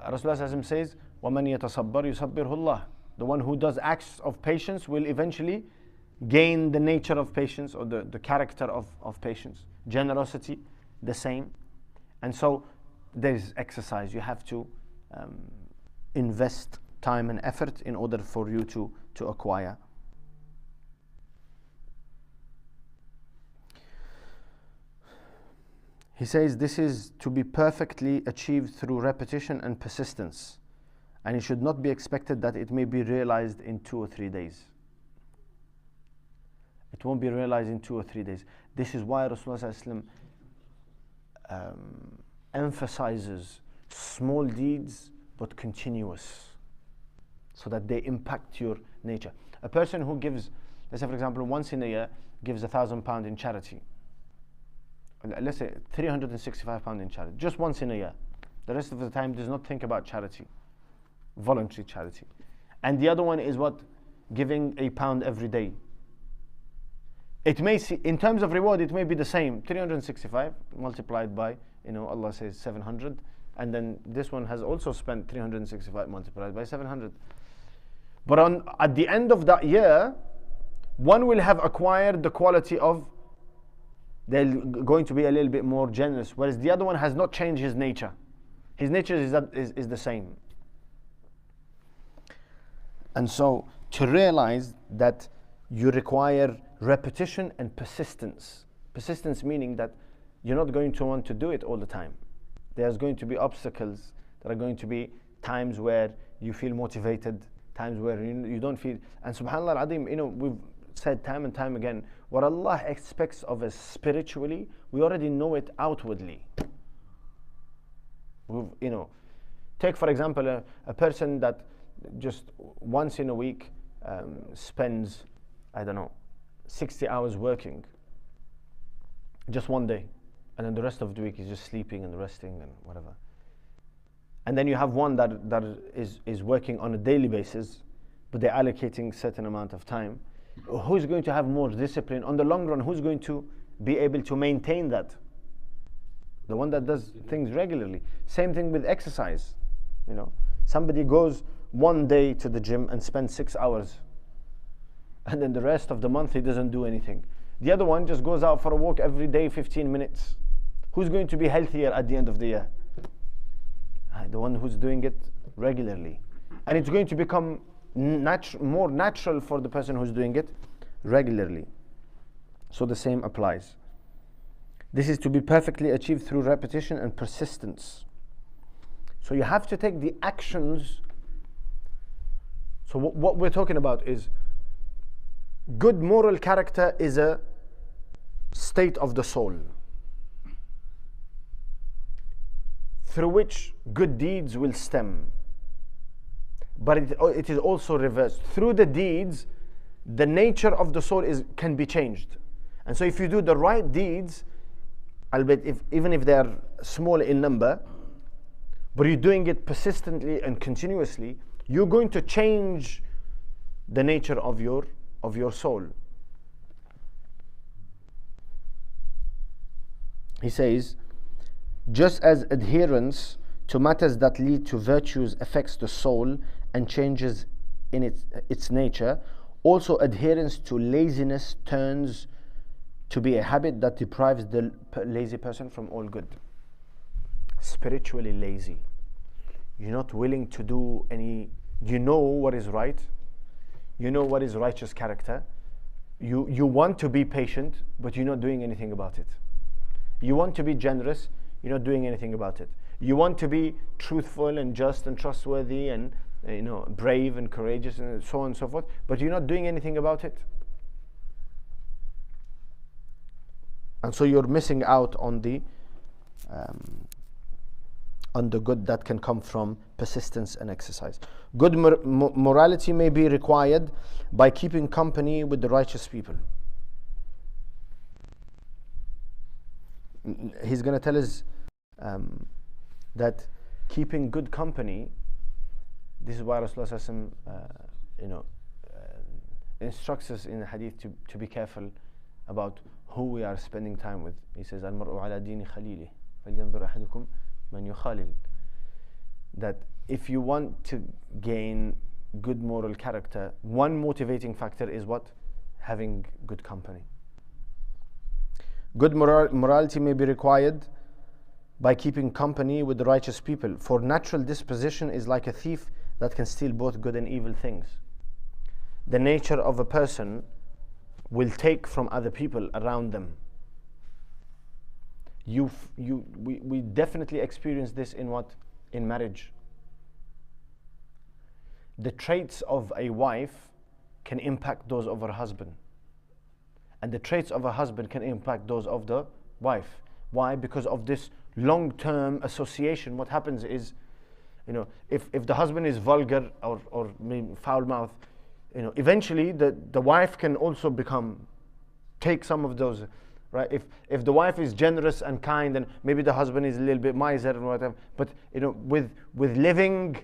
Rasulullah says, وَمَنْ يَتَصَبَّرْ يُصَبِّرْهُ اللَّهُ. The one who does acts of patience will eventually gain the nature of patience, or the character of patience. Generosity, the same. And so there's exercise. You have to invest time and effort in order for you to acquire. He says this is to be perfectly achieved through repetition and persistence, and it should not be expected that it may be realized in 2 or 3 days. It won't be realized in 2 or 3 days. This is why Rasulullah emphasizes small deeds but continuous, so that they impact your nature. A person who gives, let's say for example, once in a year, gives £1,000 in charity. Let's say £365 in charity, just once in a year. The rest of the time does not think about charity, voluntary charity. And the other one is what? Giving £1 every day. It may see, in terms of reward, it may be the same. 365 multiplied by, Allah says 700. And then this one has also spent 365 multiplied by 700. But at the end of that year, one will have acquired the quality of, they're going to be a little bit more generous, whereas the other one has not changed his nature. His nature is the same. And so to realize that you require repetition and persistence. Persistence meaning that you're not going to want to do it all the time. There's going to be obstacles. There are going to be times where you feel motivated, times where you don't feel. And subhanAllah al-Azim, we've said time and time again, what Allah expects of us spiritually, we already know it outwardly. Take for example a person that just once in a week spends, 60 hours working, just one day, and then the rest of the week is just sleeping and resting and whatever. And then you have one that is working on a daily basis, but they're allocating certain amount of time. Who's going to have more discipline? On the long run, who's going to be able to maintain that? The one that does things regularly. Same thing with exercise. Somebody goes one day to the gym and spends 6 hours, and then the rest of the month he doesn't do anything. The other one just goes out for a walk every day, 15 minutes. Who's going to be healthier at the end of the year? The one who's doing it regularly. And it's going to become more natural for the person who's doing it regularly. So the same applies. This is to be perfectly achieved through repetition and persistence. So you have to take the actions. So what we're talking about is good moral character is a state of the soul through which good deeds will stem. But it is also reversed. Through the deeds, the nature of the soul can be changed. And so if you do the right deeds, albeit even if they are small in number, but you're doing it persistently and continuously, you're going to change the nature of your soul. He says, just as adherence to matters that lead to virtues affects the soul and changes in its nature, also adherence to laziness turns to be a habit that deprives the lazy person from all good. Spiritually lazy. You're not willing to do any, you know what is right, you know what is righteous character, you want to be patient, but you're not doing anything about it. You want to be generous, you're not doing anything about it. You want to be truthful and just and trustworthy and brave and courageous and so on and so forth, but you're not doing anything about it. And so you're missing out on the good that can come from persistence and exercise. Good morality may be required by keeping company with the righteous people. He's going to tell us that keeping good company, this is why Rasulullah instructs us in the hadith to be careful about who we are spending time with. He says, Al-mar'u ala dini khalili, falyanzur ahadukum man yukhalil. That if you want to gain good moral character, one motivating factor is what? Having good company. Good morality may be required by keeping company with the righteous people, for natural disposition is like a thief that can steal both good and evil things. The nature of a person will take from other people around them. We definitely experience this in what? In marriage. The traits of a wife can impact those of her husband, and the traits of a husband can impact those of the wife. Why? Because of this long-term association. What happens is, if the husband is vulgar or foul-mouthed, eventually the wife can also take some of those, right? If the wife is generous and kind, and maybe the husband is a little bit miser and whatever, but with living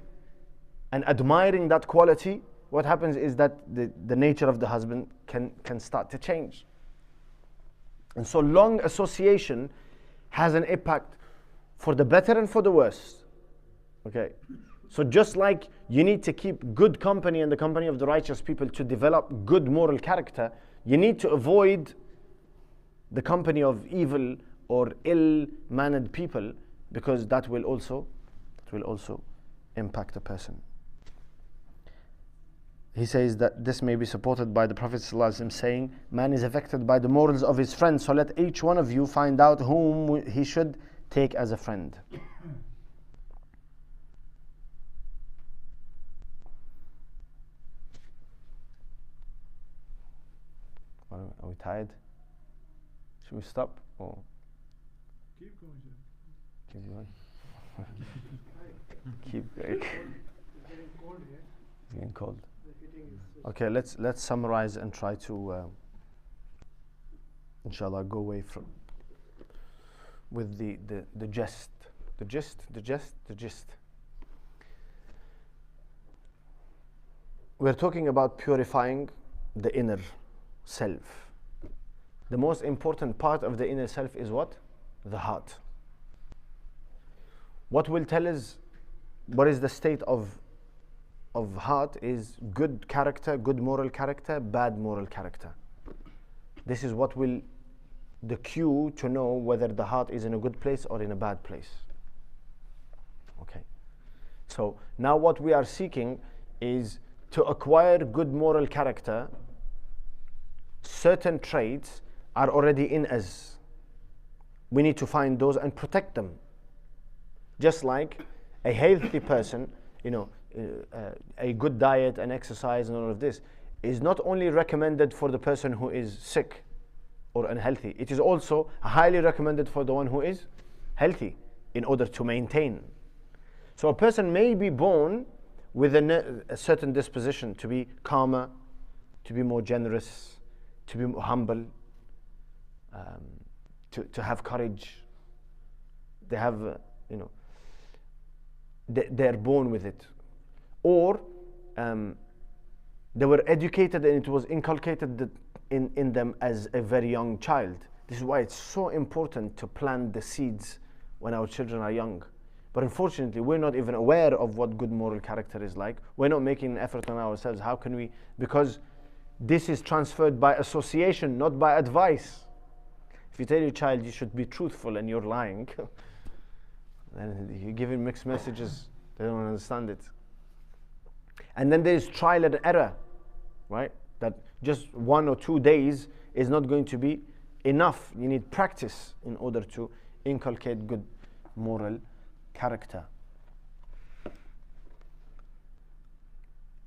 and admiring that quality, what happens is that the nature of the husband can start to change. And so long association has an impact for the better and for the worse. Okay, so just like you need to keep good company and the company of the righteous people to develop good moral character, you need to avoid the company of evil or ill-mannered people, because that will also impact a person. He says that this may be supported by the Prophet ﷺ saying, man is affected by the morals of his friends, so let each one of you find out whom he should take as a friend. Are we tired? Should we stop? Or Keep going, sir. keep going? Keep going. It's getting cold here. It's getting cold. The heating is Okay, let's summarize and try to, inshallah, go away with the gist. The gist. We're talking about purifying the inner self. The most important part of the inner self is what? The heart. What will tell us what is the state of heart is good character, good moral character, bad moral character. This is what will the cue to know whether the heart is in a good place or in a bad place. Okay. So now what we are seeking is to acquire good moral character. Certain traits are already in us. We need to find those and protect them. Just like a healthy person, a good diet and exercise and all of this is not only recommended for the person who is sick or unhealthy, it is also highly recommended for the one who is healthy in order to maintain. So a person may be born with a certain disposition to be calmer, to be more generous, to be more humble, to have courage. They have, they're born with it. Or they were educated and it was inculcated in them as a very young child. This is why it's so important to plant the seeds when our children are young. But unfortunately, we're not even aware of what good moral character is like. We're not making an effort on ourselves. How can we? Because this is transferred by association, not by advice. If you tell your child you should be truthful and you're lying, then you're giving mixed messages. They don't understand it. And then there is trial and error, right? That just 1 or 2 days is not going to be enough. You need practice in order to inculcate good moral character.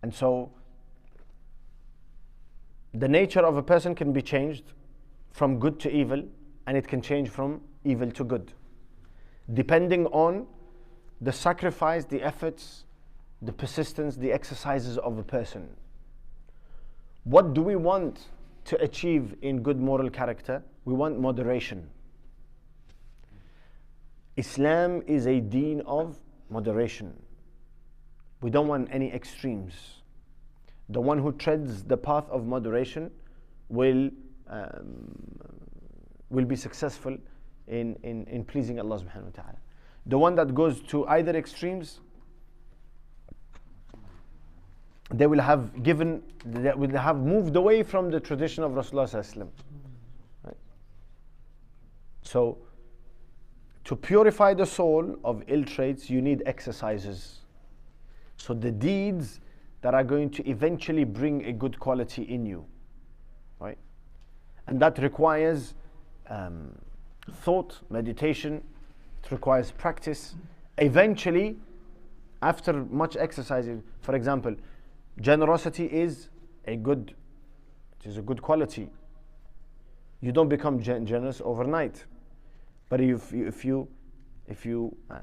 And so the nature of a person can be changed from good to evil, and it can change from evil to good, depending on the sacrifice, the efforts, the persistence, the exercises of a person. What do we want to achieve in good moral character? We want moderation. Islam is a deen of moderation. We don't want any extremes. The one who treads the path of moderation will be successful in pleasing Allah subhanahu wa ta'ala. The one that goes to either extremes, they will have moved away from the tradition of Rasulullah sallallahu alaihi wasallam. Right? So to purify the soul of ill traits, you need exercises. So the deeds that are going to eventually bring a good quality in you, right? And that requires thought, meditation. It requires practice. Eventually, after much exercising, for example, generosity is a good quality. You don't become generous overnight. But if you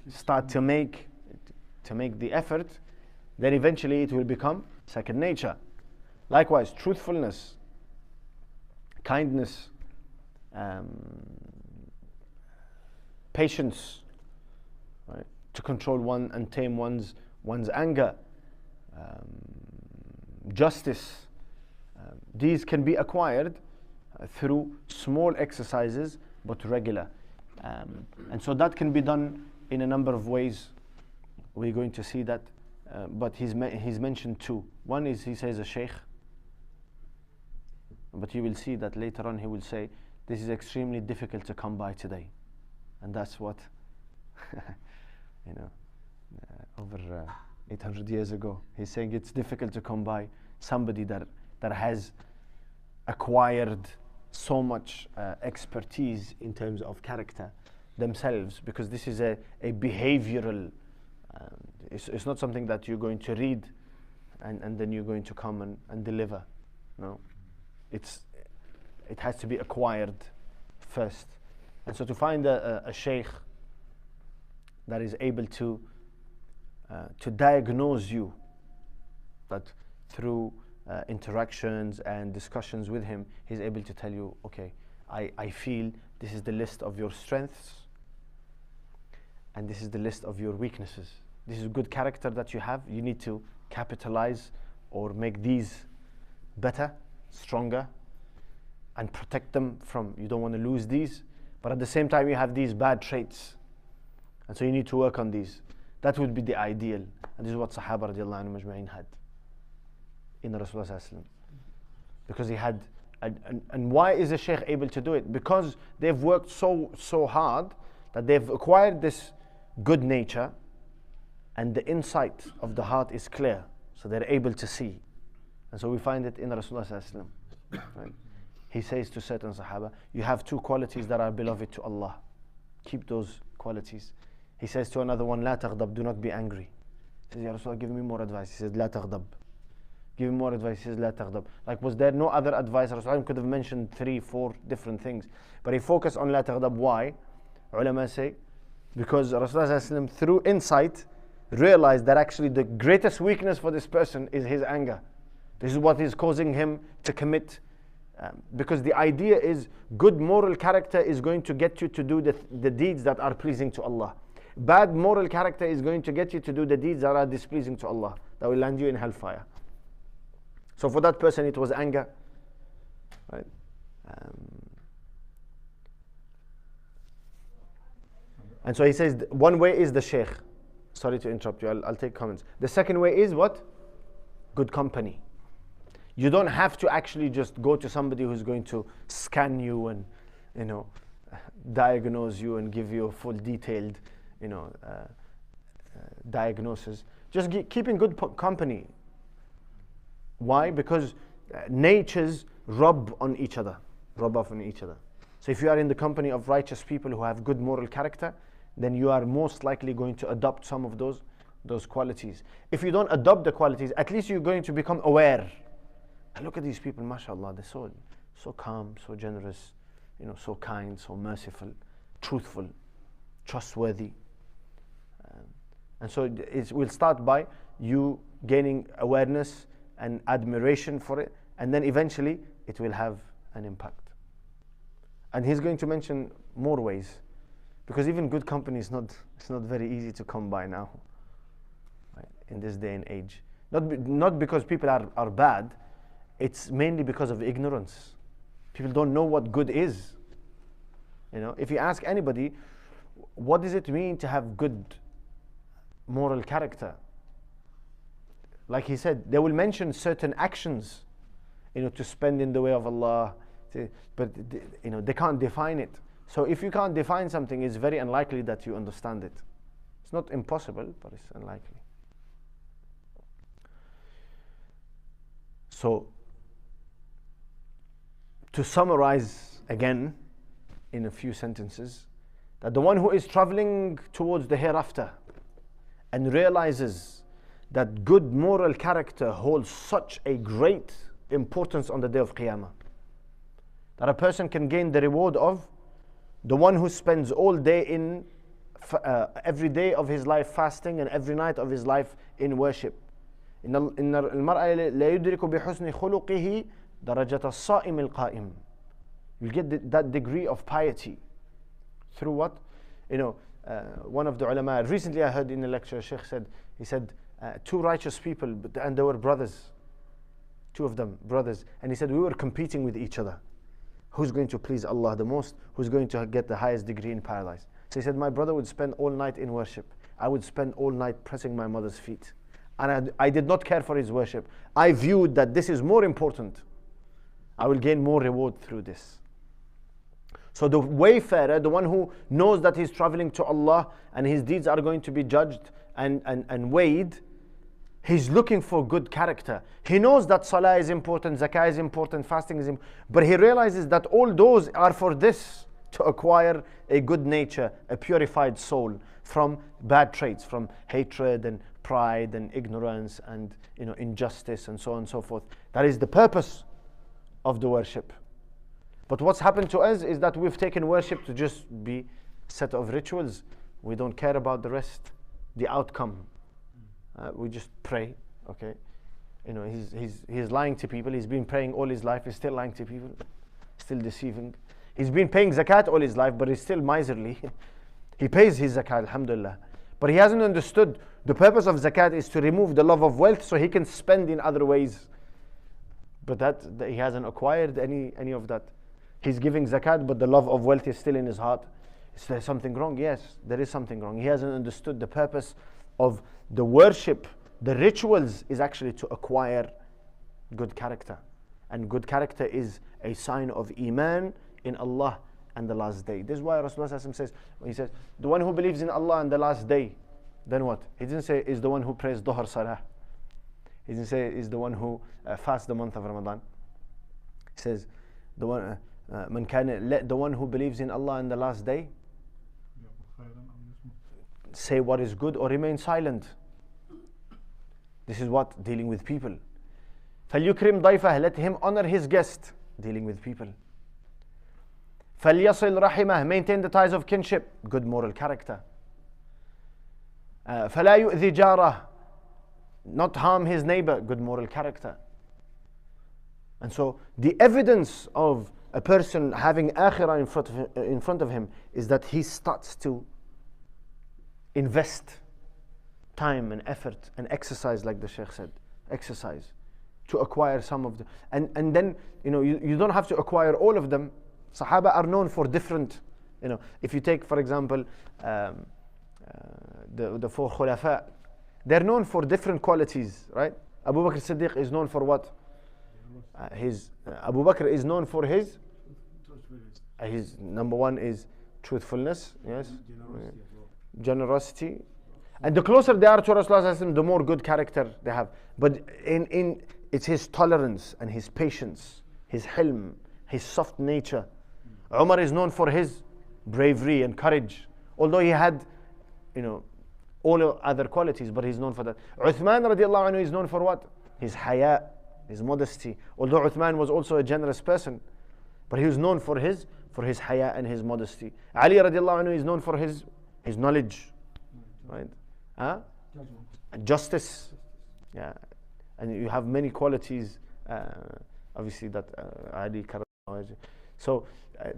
start to make the effort, then eventually it will become second nature. Likewise, truthfulness, kindness, patience, right? To control one and tame one's anger, justice. These can be acquired through small exercises, but regular. And so that can be done in a number of ways. We're going to see that, but he's mentioned two. One is, he says, a sheikh, but you will see that later on he will say this is extremely difficult to come by today, and that's what over 800 years ago he's saying it's difficult to come by somebody that has acquired so much expertise in terms of character themselves, because this is a behavioral, it's not something that you're going to read and then you're going to come and deliver. No, it has to be acquired first. And so to find a sheikh that is able to diagnose you, that through interactions and discussions with him, he's able to tell you, okay, I feel this is the list of your strengths and this is the list of your weaknesses. This is good character that you have. You need to capitalize or make these better, stronger, and protect them from, you don't want to lose these, but at the same time you have these bad traits, and so you need to work on these. That would be the ideal, and this is what Sahaba radiallahu anhu majma'in had in Rasulullah sallallahu alaihi wasallam. Because he had, and why is a sheikh able to do it? Because they've worked so hard that they've acquired this good nature, and the insight of the heart is clear, so they're able to see. And so we find it in Rasulullah sallallahu alaihi wasallam. Right? He says to certain Sahaba, you have two qualities that are beloved to Allah. Keep those qualities. He says to another one, لا تغضب, do not be angry. He says, Ya Rasulullah, give me more advice. He says, لا تغضب. Give me more advice. He says, لا تغضب. Like, was there no other advice? Rasulullah could have mentioned 3-4 different things, but he focused on لا تغضب. Why? Ulama say, because Rasulullah through insight realized that actually the greatest weakness for this person is his anger. This is what is causing him to commit. Because the idea is good moral character is going to get you to do the deeds that are pleasing to Allah. Bad moral character is going to get you to do the deeds that are displeasing to Allah, that will land you in hellfire. So for that person it was anger, right? And so he says one way is the sheikh. Sorry to interrupt you, I'll take comments. The second way is what? Good company. You don't have to actually just go to somebody who's going to scan you and, diagnose you and give you a full detailed, diagnosis. Just keep in good company. Why? Because natures rub off on each other. So if you are in the company of righteous people who have good moral character, then you are most likely going to adopt some of those qualities. If you don't adopt the qualities, at least you're going to become aware. And look at these people, mashallah, they're so calm, so generous, so kind, so merciful, truthful, trustworthy. And so we'll start by you gaining awareness and admiration for it, and then eventually it will have an impact. And he's going to mention more ways, because even good company it's not very easy to come by now, right, in this day and age. Not because people are bad, it's mainly because of ignorance. People don't know what good is. If you ask anybody, what does it mean to have good moral character? Like he said, they will mention certain actions, to spend in the way of Allah, but they can't define it. So if you can't define something, it's very unlikely that you understand it. It's not impossible, but it's unlikely. So, to summarize again in a few sentences, that the one who is traveling towards the hereafter and realizes that good moral character holds such a great importance on the day of Qiyamah, that a person can gain the reward of The one who spends all day every day of his life fasting and every night of his life in worship. إن المرء لا يدرك بحسن خلقه درجة الصائم القائم. You get that degree of piety through what? One of the ulama, recently I heard in a lecture, a sheikh said, he said, two righteous people, and they were brothers, two of them, brothers, and he said, we were competing with each other. Who's going to please Allah the most? Who's going to get the highest degree in paradise? So he said, my brother would spend all night in worship. I would spend all night pressing my mother's feet. And I did not care for his worship. I viewed that this is more important. I will gain more reward through this. So the wayfarer, the one who knows that he's traveling to Allah and his deeds are going to be judged and weighed, he's looking for good character. He knows that Salah is important, Zakah is important, fasting is important, but he realizes that all those are for this, to acquire a good nature, a purified soul from bad traits, from hatred and pride and ignorance and injustice and so on and so forth. That is the purpose of the worship. But what's happened to us is that we've taken worship to just be a set of rituals. We don't care about the rest, the outcome. We just pray, okay? He's lying to people. He's been praying all his life. He's still lying to people, still deceiving. He's been paying zakat all his life, but he's still miserly. He pays his zakat, alhamdulillah. But he hasn't understood the purpose of zakat is to remove the love of wealth so he can spend in other ways. But that he hasn't acquired any of that. He's giving zakat, but the love of wealth is still in his heart. Is there something wrong? Yes, there is something wrong. He hasn't understood the purpose of the worship. The rituals is actually to acquire good character. And good character is a sign of Iman in Allah and the last day. This is why Rasulullah says, when he says, the one who believes in Allah and the last day, then what? He didn't say, is the one who prays Dhuhr Salah. He didn't say, is the one who fasts the month of Ramadan. He says, the one the one who believes in Allah and the last day, say what is good or remain silent. This is what? Dealing with people. فَلْيُكْرِمْ ضَيْفَهُ, let him honor his guest. Dealing with people. فَلْيَصِلْ رَحِمَهُ, maintain the ties of kinship. Good moral character. فَلَا يُؤْذِي جَارَهُ, not harm his neighbor. Good moral character. And so the evidence of a person having akhirah in front of him is that he starts to invest time and effort and exercise, like the Shaykh said, exercise to acquire some of the, and then you don't have to acquire all of them. Sahaba are known for different, if you take for example the four khulafa, they're known for different qualities, right? Abu Bakr Siddiq is known for what? Abu Bakr is known for his number one is truthfulness, yes, generosity, and the closer they are to Rasulullah, the more good character they have. But it's his tolerance and his patience, his hilm, his soft nature. Umar is known for his bravery and courage, although he had all other qualities, but he's known for that. Uthman radiallahu anhu is known for what? His haya, his modesty. Although Uthman was also a generous person, but he was known for his haya and his modesty. Ali radiallahu anhu is known for his knowledge, right? Justice, yeah. And you have many qualities, obviously that Ali. So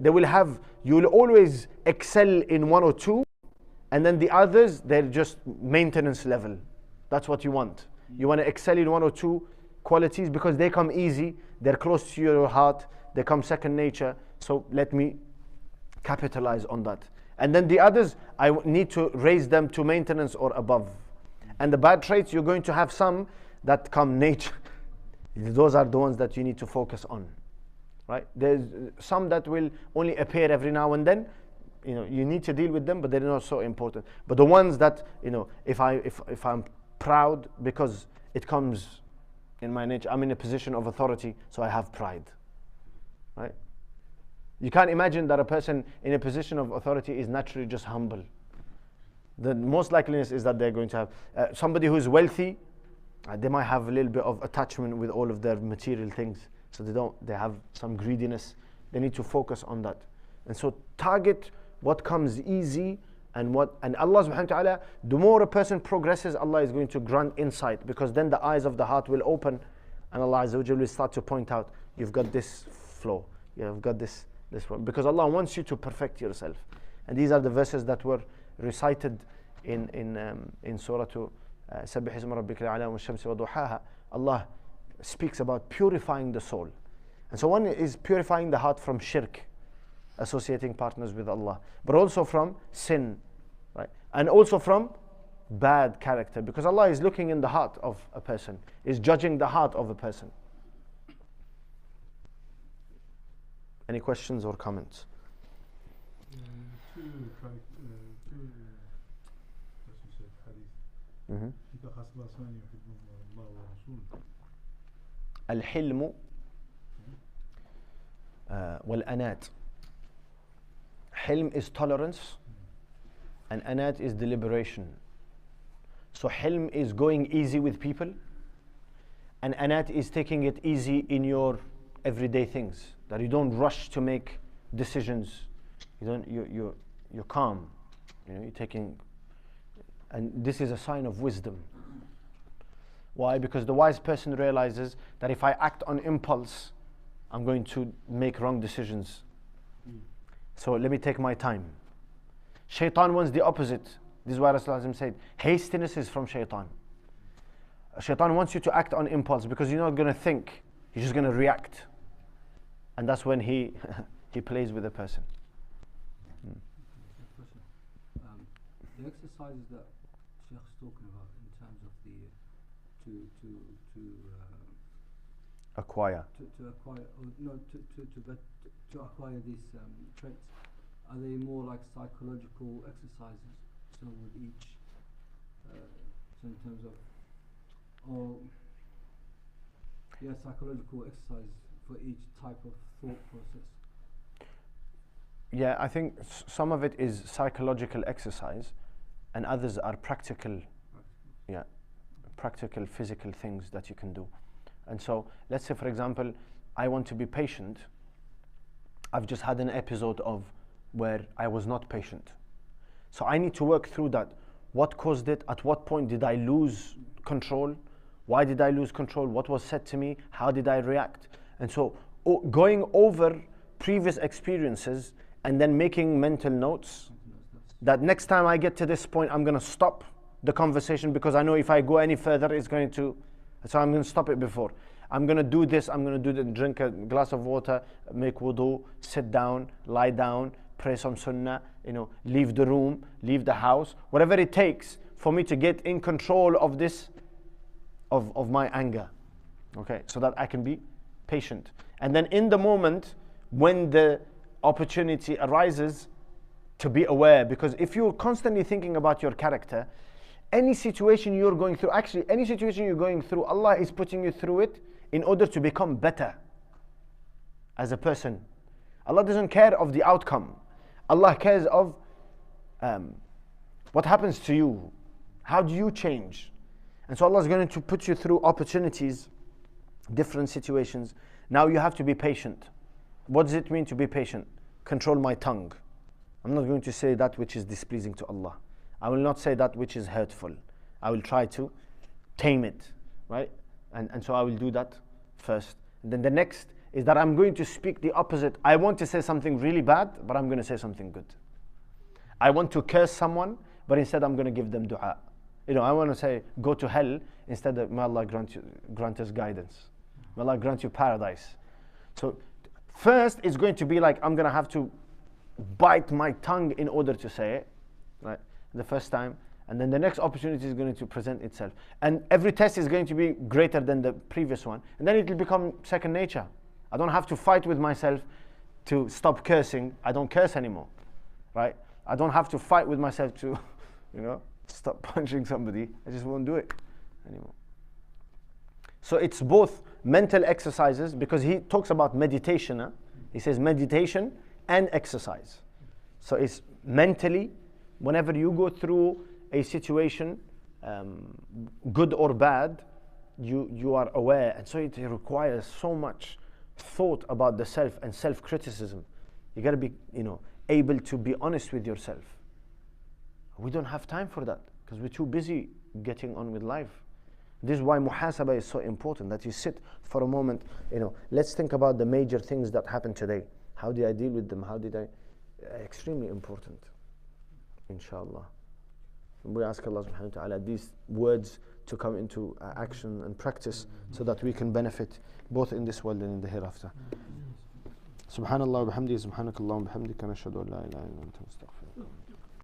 you will always excel in one or two, and then the others, they're just maintenance level. That's what you want. You want to excel in one or two qualities because they come easy, they're close to your heart, they come second nature. So let me capitalize on that. And then the others, I need to raise them to maintenance or above. And the bad traits, you're going to have some that come nature. Those are the ones that you need to focus on, right? There's some that will only appear every now and then. You need to deal with them, but they're not so important. But the ones that, if I'm proud because it comes in my nature, I'm in a position of authority, so I have pride, right? You can't imagine that a person in a position of authority is naturally just humble. The most likeliness is that they're going to have somebody who is wealthy. They might have a little bit of attachment with all of their material things, so they have some greediness. They need to focus on that. And so target what comes easy, and Allah subhanahu wa ta'ala, the more a person progresses, Allah is going to grant insight, because then the eyes of the heart will open, and Allah Azza wa Jalla will start to point out, you've got this flow, you've got this flow, because Allah wants you to perfect yourself. And these are the verses that were recited in Surah Sabbih Isma Rabbika al-A'la wa Shamsi wa Duhaha. Allah speaks about purifying the soul. And so one is purifying the heart from shirk, associating partners with Allah, but also from sin, right? And also from bad character, because Allah is looking in the heart of a person, is judging the heart of a person. Any questions or comments? الحلم والأنات. Hilm is tolerance, and anat is deliberation. So hilm is going easy with people, and anat is taking it easy in your everyday things, that you don't rush to make decisions. You're calm, you're taking, and this is a sign of wisdom. Why? Because the wise person realizes that if I act on impulse, I'm going to make wrong decisions. So let me take my time. Shaitan wants the opposite. This is why Rasulullah said, hastiness is from shaitan. Shaitan wants you to act on impulse, because you're not going to think, you're just going to react. And that's when he plays with the person. The exercises that Sheikh's talking about in terms of the acquire these traits, are they more like psychological exercises? So with each, so in terms of, psychological exercise for each type of thought process. Yeah, I think some of it is psychological exercise, and others are practical. Yeah, practical physical things that you can do. And so let's say, for example, I want to be patient. I've just had an episode of where I was not patient. So I need to work through that. What caused it? At what point did I lose control? Why did I lose control? What was said to me? How did I react? And so going over previous experiences and then making mental notes that next time I get to this point, I'm going to stop the conversation, because I know if I go any further, it's going to, so I'm going to stop it before. I'm going to do this, I'm going to do that, drink a glass of water, make wudu, sit down, lie down, pray some sunnah, leave the room, leave the house, whatever it takes for me to get in control of this, of my anger. Okay, so that I can be patient. And then in the moment, when the opportunity arises, to be aware, because if you're constantly thinking about your character, any situation you're going through, Allah is putting you through it in order to become better as a person. Allah doesn't care of the outcome. Allah cares of what happens to you. How do you change? And so Allah is going to put you through opportunities, different situations. Now you have to be patient. What does it mean to be patient? Control my tongue. I'm not going to say that which is displeasing to Allah. I will not say that which is hurtful. I will try to tame it, right? And so I will do that first. And then the next is that I'm going to speak the opposite. I want to say something really bad, but I'm going to say something good. I want to curse someone, but instead I'm going to give them dua. I want to say, go to hell, instead of, may Allah grant us guidance. May Allah grant you paradise. So first it's going to be like, I'm going to have to bite my tongue in order to say it, right? The first time, and then the next opportunity is going to present itself, and every test is going to be greater than the previous one, and then it will become second nature. I don't have to fight with myself to stop cursing. I don't curse anymore, right? I don't have to fight with myself to stop punching somebody. I just won't do it anymore. So it's both mental exercises, because he talks about meditation. He says meditation and exercise. So it's mentally, whenever you go through a situation, good or bad, you are aware. And so it requires so much thought about the self and self-criticism. You got to be, able to be honest with yourself. We don't have time for that because we're too busy getting on with life. This is why muhasabah is so important, that you sit for a moment, let's think about the major things that happened today. How did I deal with them? Extremely important, inshallah. We ask Allah subhanahu wa ta'ala these words to come into action and practice so that we can benefit both in this world and in the hereafter. Subhanallah wa bihamdihi, subhanakallah wa bihamdika, nashhadu an la ilaha illa anta, nastaghfiruka.